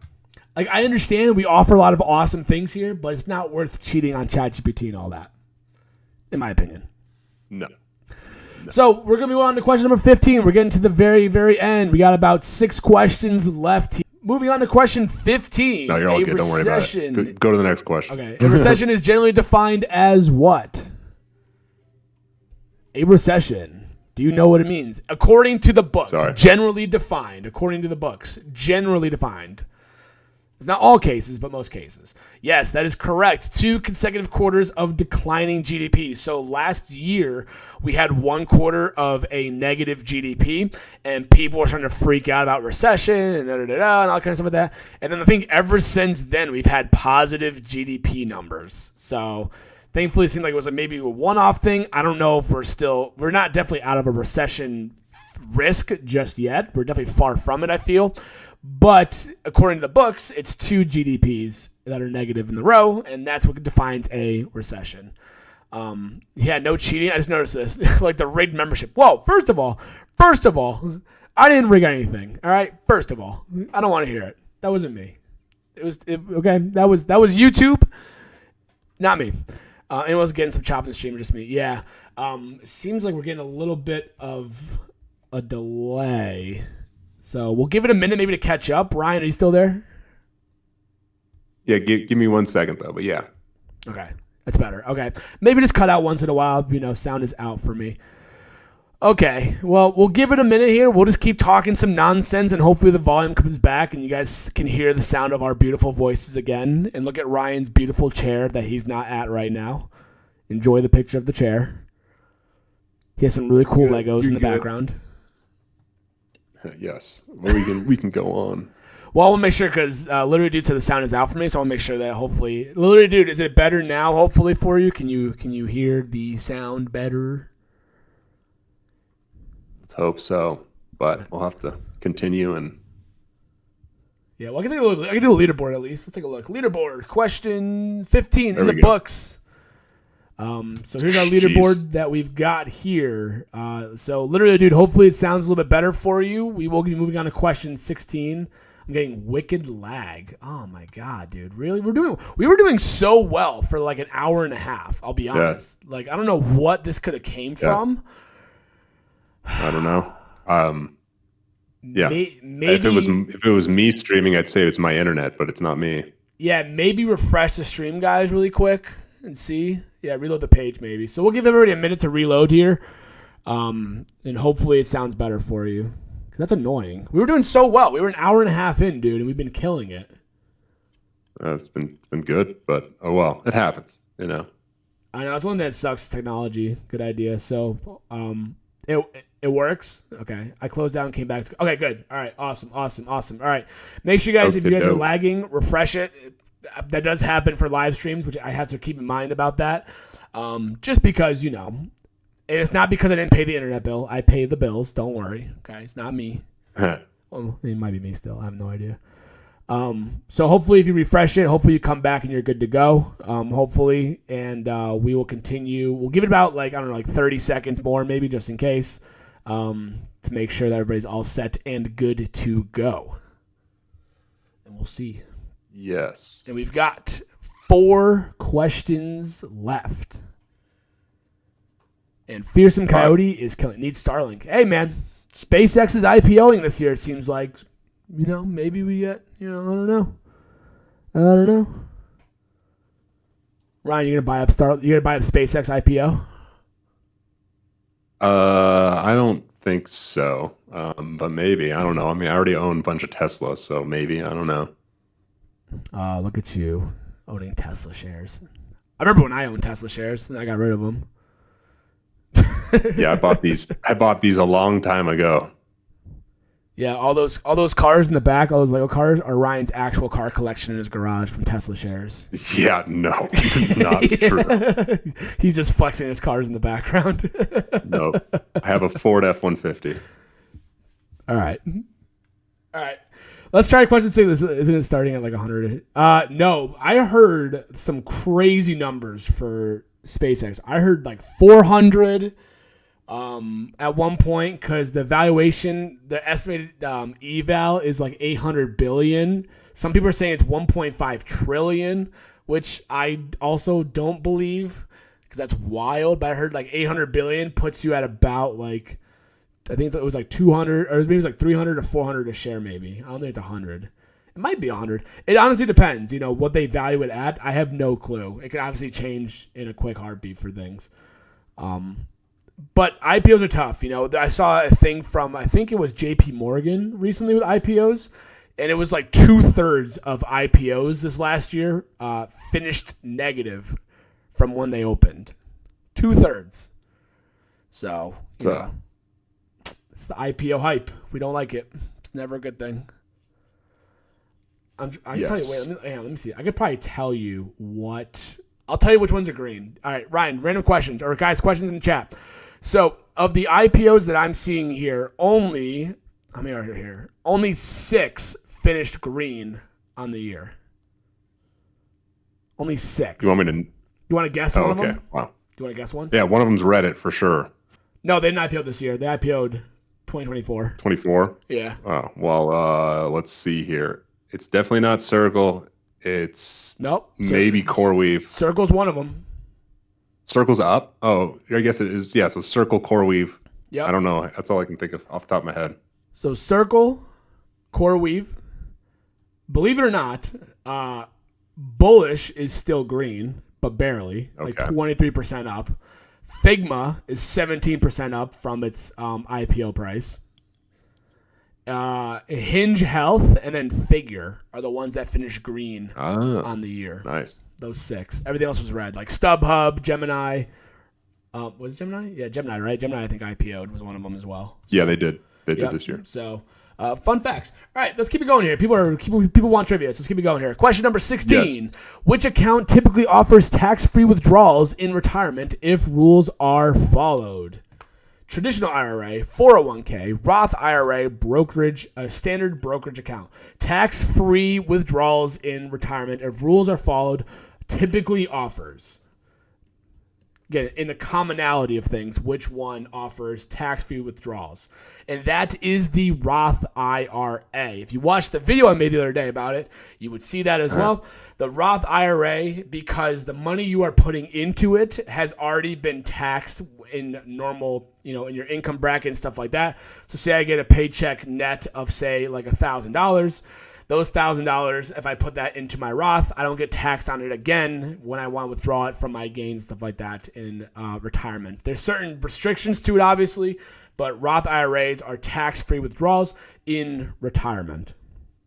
I understand we offer a lot of awesome things here, but it's not worth cheating on ChatGPT and all that, in my opinion. No. So we're going to move on to question number 15. We're getting to the very, very end. We got about 6 questions left here. Moving on to question 15. No, you're all good. Don't worry about it. Go to the next question. Okay. A recession is generally defined as what? A recession. Do you know what it means? According to the books. Sorry. Generally defined. According to the books. Generally defined. It's not all cases, but most cases. Yes, that is correct. 2 consecutive quarters of declining GDP. So last year, we had 1 quarter of a negative GDP, and people were starting to freak out about recession and and all kinds of stuff like that. And then I think ever since then, we've had positive GDP numbers. So thankfully, it seemed like it was maybe a one-off thing. I don't know if we're not definitely out of a recession risk just yet. We're definitely far from it, I feel. But according to the books, it's 2 GDPs that are negative in the row, and that's what defines a recession. Yeah, no cheating. I just noticed this, like the rigged membership. Whoa! First of all, I didn't rig anything. All right. First of all, I don't want to hear it. That wasn't me. Okay. That was YouTube, not me. It was getting some chop in the stream, just me. Yeah. It seems like we're getting a little bit of a delay. So we'll give it a minute maybe to catch up. Ryan, are you still there? Yeah, give me 1 second though, but yeah. Okay, that's better. Okay, maybe just cut out once in a while. Sound is out for me. Okay, well, we'll give it a minute here. We'll just keep talking some nonsense, and hopefully the volume comes back and you guys can hear the sound of our beautiful voices again. And look at Ryan's beautiful chair that he's not at right now. Enjoy the picture of the chair. He has some really cool Legos in the background. Yes, well, we can go on. Well, I want to make sure because Literally Dude said the sound is out for me, so I want to make sure that hopefully, Literally Dude, is it better now? Hopefully for you, can you hear the sound better? Let's hope so, but we'll have to continue and. Yeah, well, I can take a look. I can do a leaderboard at least. Let's take a look. Leaderboard question 15 in the books. So here's our leaderboard that we've got here. So Literally Dude, hopefully it sounds a little bit better for you. We will be moving on to question 16. I'm getting wicked lag. Oh my god, dude. Really? We were doing so well for like an hour and a half, I'll be honest. Yeah. Like I don't know what this could have came from. I don't know. Yeah. Maybe if it was me streaming, I'd say it's my internet, but it's not me. Yeah, maybe refresh the stream guys really quick and see. Yeah, reload the page maybe. So we'll give everybody a minute to reload here. And hopefully it sounds better for you. Because that's annoying. We were doing so well. We were an hour and a half in, dude, and we've been killing it. It's been good, but oh well. It happens, I know, it's one that sucks, technology. Good idea. So it works. Okay. I closed down and came back. Okay, good. All right. Awesome. All right. Make sure you guys, if you guys are lagging, refresh it. That does happen for live streams, which I have to keep in mind about that. Just because, it's not because I didn't pay the internet bill. I pay the bills. Don't worry. Okay, it's not me. Well, it might be me still. I have no idea. So hopefully if you refresh it, hopefully you come back and you're good to go. Hopefully, and we will continue. We'll give it about 30 seconds more maybe just in case to make sure that everybody's all set and good to go. And we'll see. Yes. And we've got 4 questions left. And Fearsome Coyote is killing. Needs Starlink. Hey, man. SpaceX is IPOing this year, it seems like. Maybe we get, I don't know. Ryan, you're going to buy up SpaceX IPO? I don't think so. But maybe. I don't know. I mean, I already own a bunch of Tesla, so maybe. I don't know. Look at you owning Tesla shares. I remember when I owned Tesla shares and I got rid of them. Yeah, I bought these a long time ago. Yeah, all those cars in the back, all those Lego cars, are Ryan's actual car collection in his garage from Tesla shares. Yeah, no, not true. He's just flexing his cars in the background. No, I have a Ford F-150. All right. Let's try question 6. Isn't it starting at 100? No, I heard some crazy numbers for SpaceX. I heard 400 at one point because the valuation, the estimated eval is 800 billion. Some people are saying it's 1.5 trillion, which I also don't believe because that's wild. But I heard like 800 billion puts you at about like, I think it was like 200 or maybe it was like 300 to 400 a share. Maybe I don't think it's 100. It might be 100. It honestly depends. What they value it at. I have no clue. It can obviously change in a quick heartbeat for things. But IPOs are tough. I saw a thing from, I think it was JP Morgan recently with IPOs, and it was like 2/3 of IPOs this last year finished negative from when they opened. 2/3. So, it's the IPO hype. We don't like it. It's never a good thing. I can tell you, let me see. I could probably tell you what. I'll tell you which ones are green. All right, Ryan, random questions, or guys, questions in the chat. So, of the IPOs that I'm seeing here, only 6 finished green on the year. Only 6. You want me to? You want to guess one of them? Wow. Do you want to guess one? Yeah, one of them's Reddit for sure. No, they didn't IPO this year. They IPO'd 2024. 24? Yeah. Oh, well, let's see here. It's definitely not Circle. It's maybe CoreWeave. Circle's one of them. Circle's up? Oh, I guess it is. Yeah, so Circle, CoreWeave. Yep. I don't know. That's all I can think of off the top of my head. So Circle, CoreWeave. Believe it or not, Bullish is still green, but barely. Okay. Like 23% up. Figma is 17% up from its IPO price. Hinge Health and then Figure are the ones that finished green on the year. Nice. Those 6. Everything else was red, like StubHub, Gemini. Was it Gemini? Yeah, Gemini, right? Gemini, I think IPO'd was one of them as well. So, yeah, they did. They did this year. So, fun facts. All right, let's keep it going here. People want trivia, so let's keep it going here. Question number 16. Yes. Which account typically offers tax-free withdrawals in retirement if rules are followed? Traditional IRA, 401k, Roth IRA, brokerage, a standard brokerage account. Tax-free withdrawals in retirement if rules are followed typically offers. Again, in the commonality of things, which one offers tax-free withdrawals? And that is the Roth IRA. If you watched the video I made the other day about it, you would see that as well. The Roth IRA, because the money you are putting into it has already been taxed in normal, in your income bracket and stuff like that. So say I get a paycheck net of, say, like $1,000. Those $1,000, if I put that into my Roth, I don't get taxed on it again when I want to withdraw it from my gains, stuff like that in retirement. There's certain restrictions to it, obviously, but Roth IRAs are tax-free withdrawals in retirement.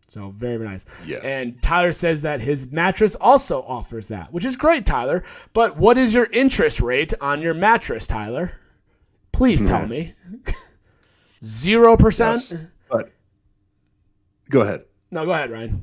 So very, very nice. Yes. And Tyler says that his mattress also offers that, which is great, Tyler. But what is your interest rate on your mattress, Tyler? Please tell me. 0%? Yes, but go ahead. No, go ahead, Ryan.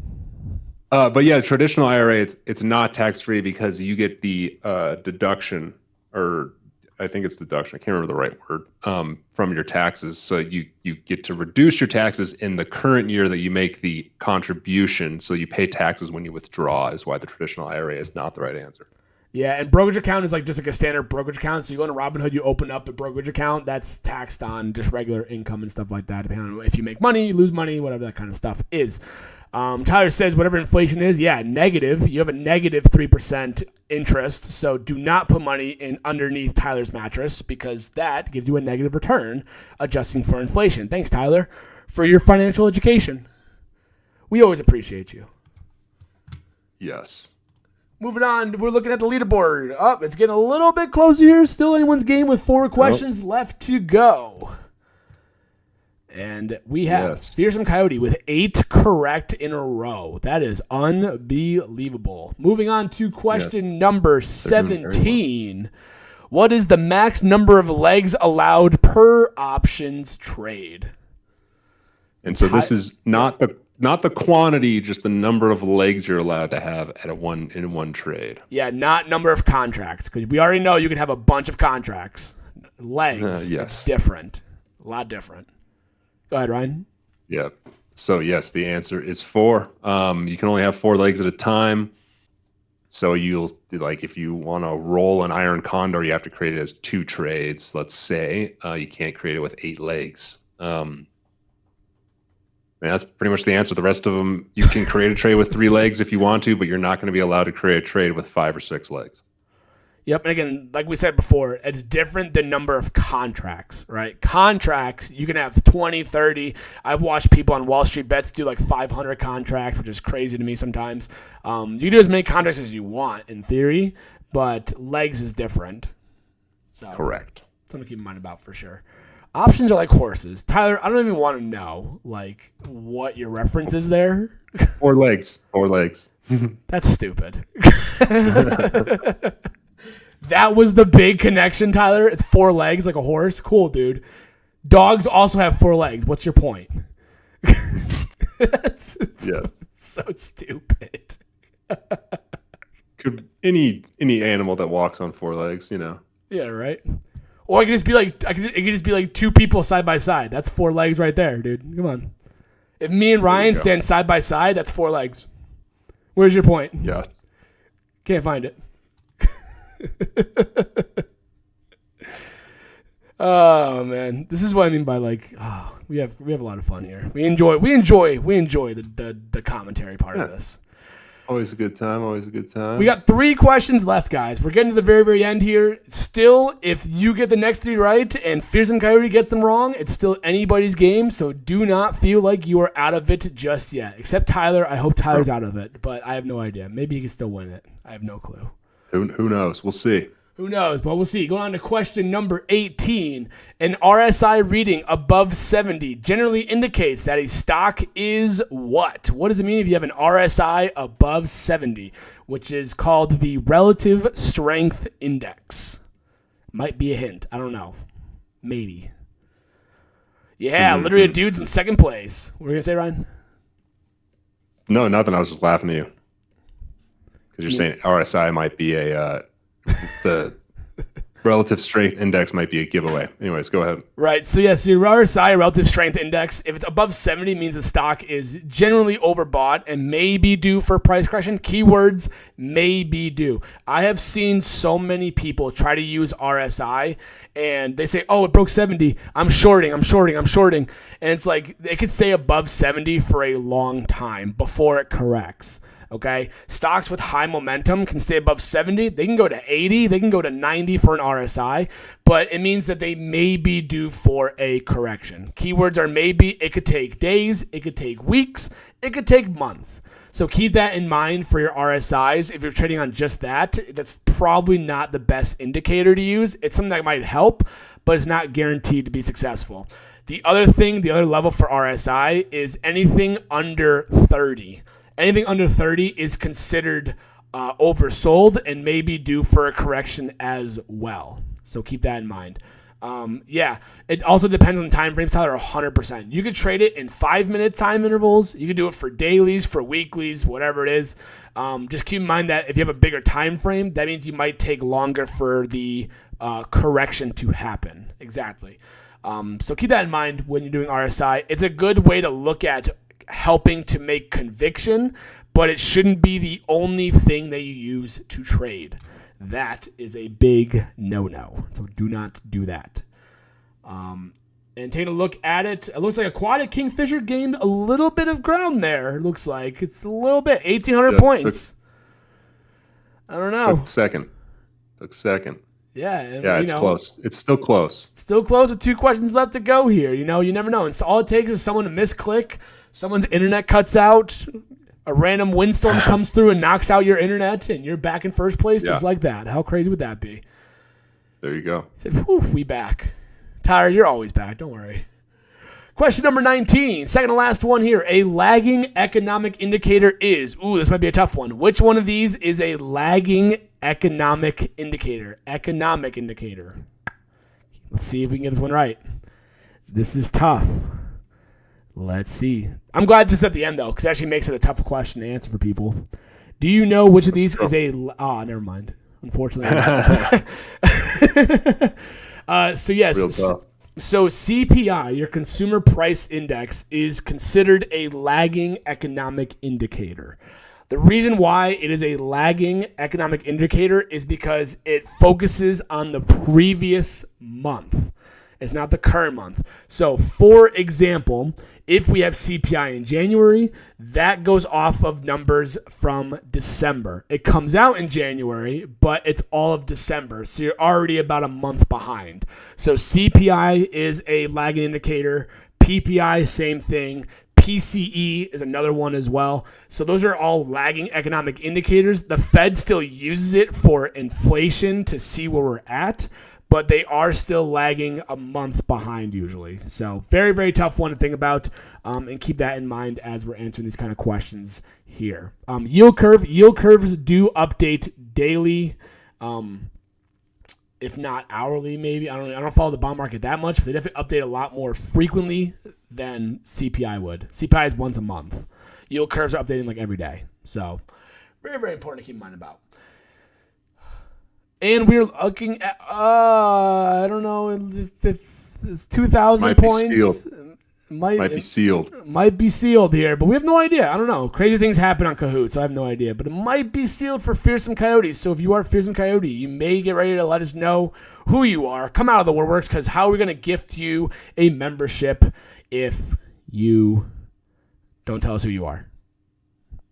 But yeah, traditional IRA, it's not tax-free because you get the deduction, or I think it's deduction. I can't remember the right word, from your taxes. So you get to reduce your taxes in the current year that you make the contribution. So you pay taxes when you withdraw is why the traditional IRA is not the right answer. Yeah, and brokerage account is like just like a standard brokerage account. So you go into Robinhood, you open up a brokerage account. That's taxed on just regular income and stuff like that, depending on if you make money, you lose money, whatever that kind of stuff is. Tyler says whatever inflation is, negative. You have a negative 3% interest, so do not put money in underneath Tyler's mattress because that gives you a negative return adjusting for inflation. Thanks, Tyler, for your financial education. We always appreciate you. Yes. Moving on, we're looking at the leaderboard. It's getting a little bit closer here. Still anyone's game with 4 questions left to go. And we have Fearsome Coyote with 8 correct in a row. That is unbelievable. Moving on to question number 17. What is the max number of legs allowed per options trade? And so this is not the quantity, just the number of legs you're allowed to have in one trade. Yeah, not number of contracts, because we already know you can have a bunch of contracts. Legs, it's different, a lot different. Go ahead, Ryan. Yeah. So yes, the answer is 4. You can only have 4 legs at a time. So you'll if you want to roll an iron condor, you have to create it as 2 trades. Let's say you can't create it with 8 legs. And that's pretty much the answer. The rest of them, you can create a trade with 3 legs if you want to, but you're not going to be allowed to create a trade with 5 or 6 legs. Yep, and again, like we said before, it's different than number of contracts, right? Contracts, you can have 20, 30. I've watched people on Wall Street Bets do like 500 contracts, which is crazy to me sometimes. You can do as many contracts as you want in theory, but legs is different. So Correct. Something to keep in mind about for sure. Options are like horses. Tyler, I don't even want to know like what your reference is there. 4 legs. 4 legs. That's stupid. That was the big connection, Tyler. It's 4 legs like a horse. Cool, dude. Dogs also have 4 legs. What's your point? That's so stupid. Could any animal that walks on 4 legs, you know. Yeah, right. Or it could just be like 2 people side by side. That's 4 legs right there, dude. Come on. If me and Ryan stand side by side, that's 4 legs. Where's your point? Yes. Can't find it. Oh man, this is what I mean by like, we have a lot of fun here. We enjoy the commentary part of this. Always a good time. Always a good time. We got 3 questions left, guys. We're getting to the very, very end here. Still, if you get the next 3 right and Fearsome Coyote gets them wrong, it's still anybody's game. So do not feel like you are out of it just yet. Except Tyler. I hope Tyler's out of it, but I have no idea. Maybe he can still win it. I have no clue. Who knows? We'll see. Who knows? But we'll see. Going on to question number 18. An RSI reading above 70 generally indicates that a stock is what? What does it mean if you have an RSI above 70, which is called the Relative Strength Index? Might be a hint. I don't know. Maybe. Yeah, literally a dude's in second place. What were you going to say, Ryan? No, nothing. I was just laughing at you. Because you're saying RSI might be the relative strength index might be a giveaway. Anyways, go ahead. Right. So, yes, your RSI, relative strength index, if it's above 70, means the stock is generally overbought and may be due for price correction. Keywords, may be due. I have seen so many people try to use RSI and they say, oh, it broke 70. I'm shorting. And it's like it could stay above 70 for a long time before it corrects. Okay, stocks with high momentum can stay above 70. They can go to 80. They can go to 90 for an RSI, but it means that they may be due for a correction. Keywords are maybe. It could take days. It could take weeks. It could take months. So keep that in mind for your RSIs. If you're trading on just that, that's probably not the best indicator to use. It's something that might help, but it's not guaranteed to be successful. The other level for RSI is anything under 30. Anything under 30 is considered oversold and may be due for a correction as well. So keep that in mind. It also depends on the time frames, Tyler, 100%. You could trade it in 5-minute time intervals. You could do it for dailies, for weeklies, whatever it is. Just keep in mind that if you have a bigger time frame, that means you might take longer for the correction to happen. Exactly. So keep that in mind when you're doing RSI. It's a good way to look at helping to make conviction, but it shouldn't be the only thing that you use to trade. That is a big no-no. So do not do that. And taking a look at it, it looks like Aquatic Kingfisher gained a little bit of ground there. It looks like it's a little bit, 1,800 points. I don't know. Took second. Yeah, it's close. It's still close. Still close with 2 questions left to go here. You never know. And so all it takes is someone to misclick. Someone's internet cuts out, a random windstorm comes through and knocks out your internet, and you're back in first place just like that. How crazy would that be? There you go. Said, whew, we back. Tyler, you're always back. Don't worry. Question number 19, second to last one here. A lagging economic indicator is, this might be a tough one. Which one of these is a lagging economic indicator? Economic indicator. Let's see if we can get this one right. This is tough. Let's see. I'm glad this is at the end, though, because it actually makes it a tough question to answer for people. Do you know which of these is a... never mind. Unfortunately. So, yes. So, CPI, your Consumer Price Index, is considered a lagging economic indicator. The reason why it is a lagging economic indicator is because it focuses on the previous month. It's not the current month. So, for example, if we have CPI in January, that goes off of numbers from December. It comes out in January, but it's all of December. So you're already about a month behind. So CPI is a lagging indicator. PPI, same thing. PCE is another one as well. So those are all lagging economic indicators. The Fed still uses it for inflation to see where we're at, but they are still lagging a month behind usually. So very, very tough one to think about, and keep that in mind as we're answering these kind of questions here. Yield curves do update daily, if not hourly maybe. I don't follow the bond market that much, but they definitely update a lot more frequently than CPI would. CPI is once a month. Yield curves are updating like every day. So very, very important to keep in mind about. And we're looking at, I don't know, if it's 2,000 points. Might be sealed. Might be sealed here, but we have no idea. I don't know. Crazy things happen on Kahoot, so I have no idea. But it might be sealed for Fearsome Coyotes. So if you are Fearsome Coyote, you may get ready to let us know who you are. Come out of the woodworks, because how are we going to gift you a membership if you don't tell us who you are?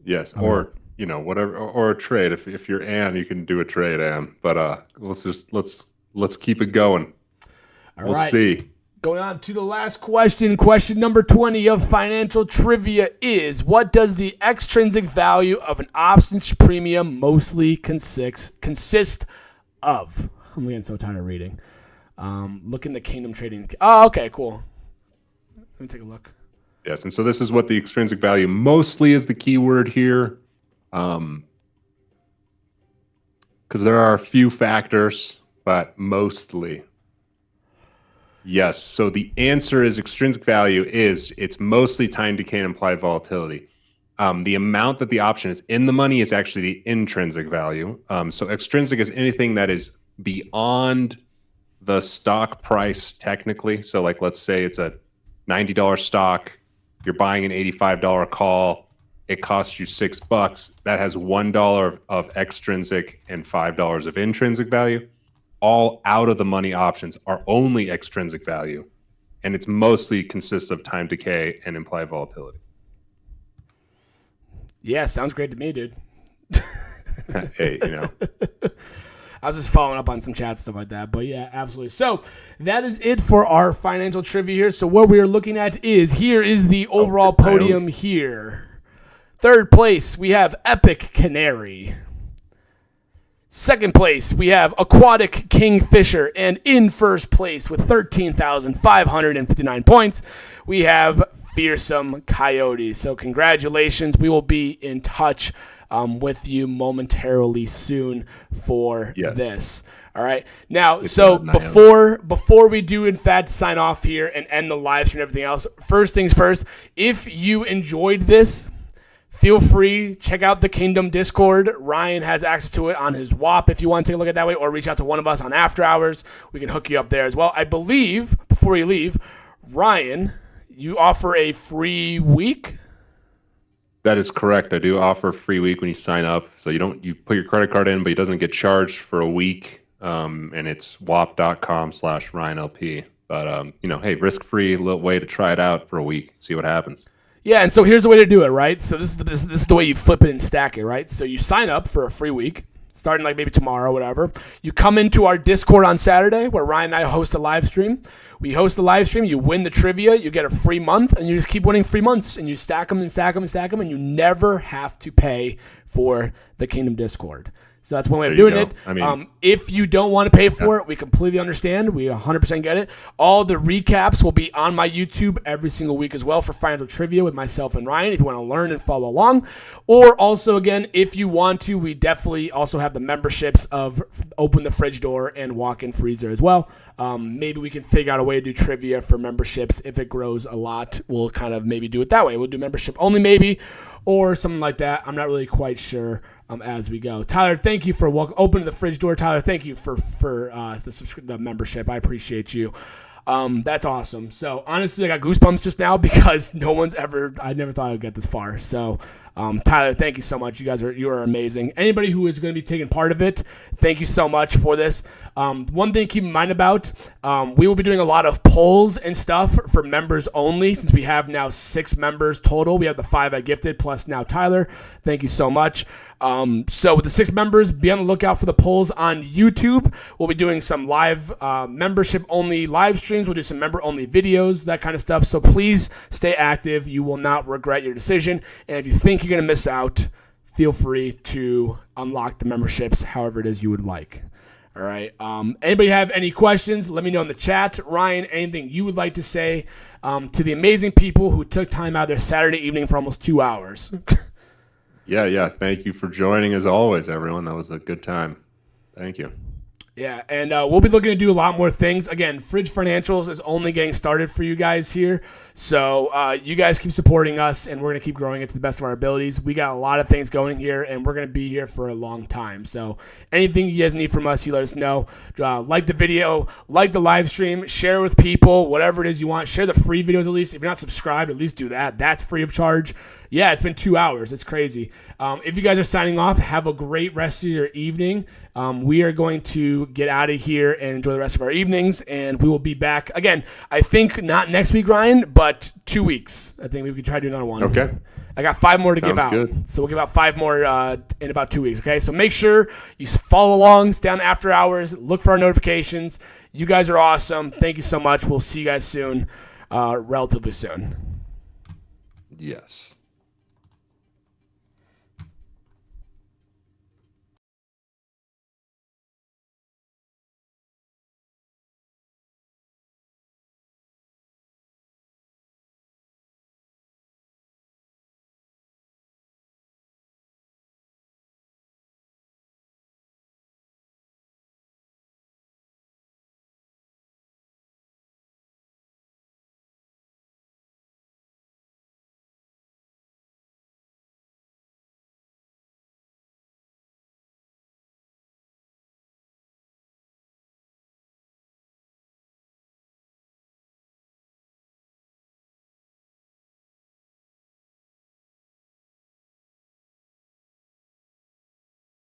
Yes, or whatever, or a trade. If you're Ann, you can do a trade, Ann. But let's keep it going. We'll see. Going on to the last question. Question number 20 of financial trivia is: what does the extrinsic value of an options premium mostly consist of? I'm getting so tired of reading. Look in the Kingdom Trading. Oh, okay, cool. Let me take a look. Yes, and so this is what the extrinsic value mostly is the key word here. Because there are a few factors, but mostly. Yes, so the answer is extrinsic value it's mostly time decay and implied volatility. The amount that the option is in the money is actually the intrinsic value. So extrinsic is anything that is beyond the stock price technically. So like, let's say it's a $90 stock, you're buying an $85 call, it costs you $6. That has $1 of extrinsic and $5 of intrinsic value. All out of the money options are only extrinsic value, and it's mostly consists of time decay and implied volatility. Yeah, sounds great to me, dude. Hey, I was just following up on some chat stuff like that, but yeah, absolutely. So that is it for our financial trivia here. So what we are looking at here is the overall podium here. Third place, we have Epic Canary. Second place, we have Aquatic Kingfisher. And in first place with 13,559 points, we have Fearsome Coyote. So congratulations. We will be in touch with you momentarily soon for this. All right. Now, so before we do in fact sign off here and end the live stream and everything else, first things first, if you enjoyed this, feel free, check out the Kingdom Discord. Ryan has access to it on his WAP if you want to take a look at it that way, or reach out to one of us on After Hours. We can hook you up there as well. I believe, before you leave, Ryan, you offer a free week? That is correct. I do offer a free week when you sign up. So you put your credit card in, but it doesn't get charged for a week. And it's wap.com/RyanLP. But, hey, risk-free, little way to try it out for a week, see what happens. Yeah, and so here's the way to do it, right? So this is the way you flip it and stack it, right? So you sign up for a free week, starting like maybe tomorrow, whatever. You come into our Discord on Saturday, where Ryan and I host a live stream. We host the live stream. You win the trivia. You get a free month, and you just keep winning free months. And you stack them and stack them and stack them, and you never have to pay for the Kingdom Discord. So that's one way of doing it. I mean, if you don't want to pay for it, we completely understand. We 100% get it. All the recaps will be on my YouTube every single week as well for Financial Trivia with myself and Ryan if you want to learn and follow along. Or also, again, if you want to, we definitely also have the memberships of Open the Fridge Door and Walk-in Freezer as well. Maybe we can figure out a way to do trivia for memberships. If it grows a lot, we'll kind of maybe do it that way. We'll do membership only maybe, or something like that. I'm not really quite sure as we go. Tyler, thank you for opening the fridge door. Tyler, thank you for the membership. I appreciate you. That's awesome. So honestly, I got goosebumps just now because I never thought I would get this far. So Tyler, thank you so much. You are amazing. Anybody who is going to be taking part of it, thank you so much for this. One thing to keep in mind about, we will be doing a lot of polls and stuff for members only, since we have now 6 members total. We have the 5 I gifted plus now Tyler. Thank you so much. So with the 6 members, be on the lookout for the polls on YouTube. We'll be doing some live membership only live streams. We'll do some member only videos, that kind of stuff. So please stay active. You will not regret your decision. And if you think you're going to miss out, feel free to unlock the memberships however it is you would like. All right. Anybody have any questions? Let me know in the chat. Ryan, anything you would like to say to the amazing people who took time out of their Saturday evening for almost 2 hours? Yeah. Thank you for joining as always, everyone. That was a good time. Thank you. Yeah, and we'll be looking to do a lot more things. Again, Fridge Financials is only getting started for you guys here. So you guys keep supporting us, and we're going to keep growing it to the best of our abilities. We got a lot of things going here, and we're going to be here for a long time. So anything you guys need from us, you let us know. Like the video, like the live stream, share with people, whatever it is you want. Share the free videos at least. If you're not subscribed, at least do that. That's free of charge. Yeah, it's been 2 hours. It's crazy. If you guys are signing off, have a great rest of your evening. We are going to get out of here and enjoy the rest of our evenings, and we will be back again. I think not next week, Ryan, but 2 weeks. I think we could try to do another one. Okay. I got 5 more to give out. Good. So we'll give out 5 more in about 2 weeks. Okay. So make sure you follow along, stay on the after hours, look for our notifications. You guys are awesome. Thank you so much. We'll see you guys soon, relatively soon. Yes.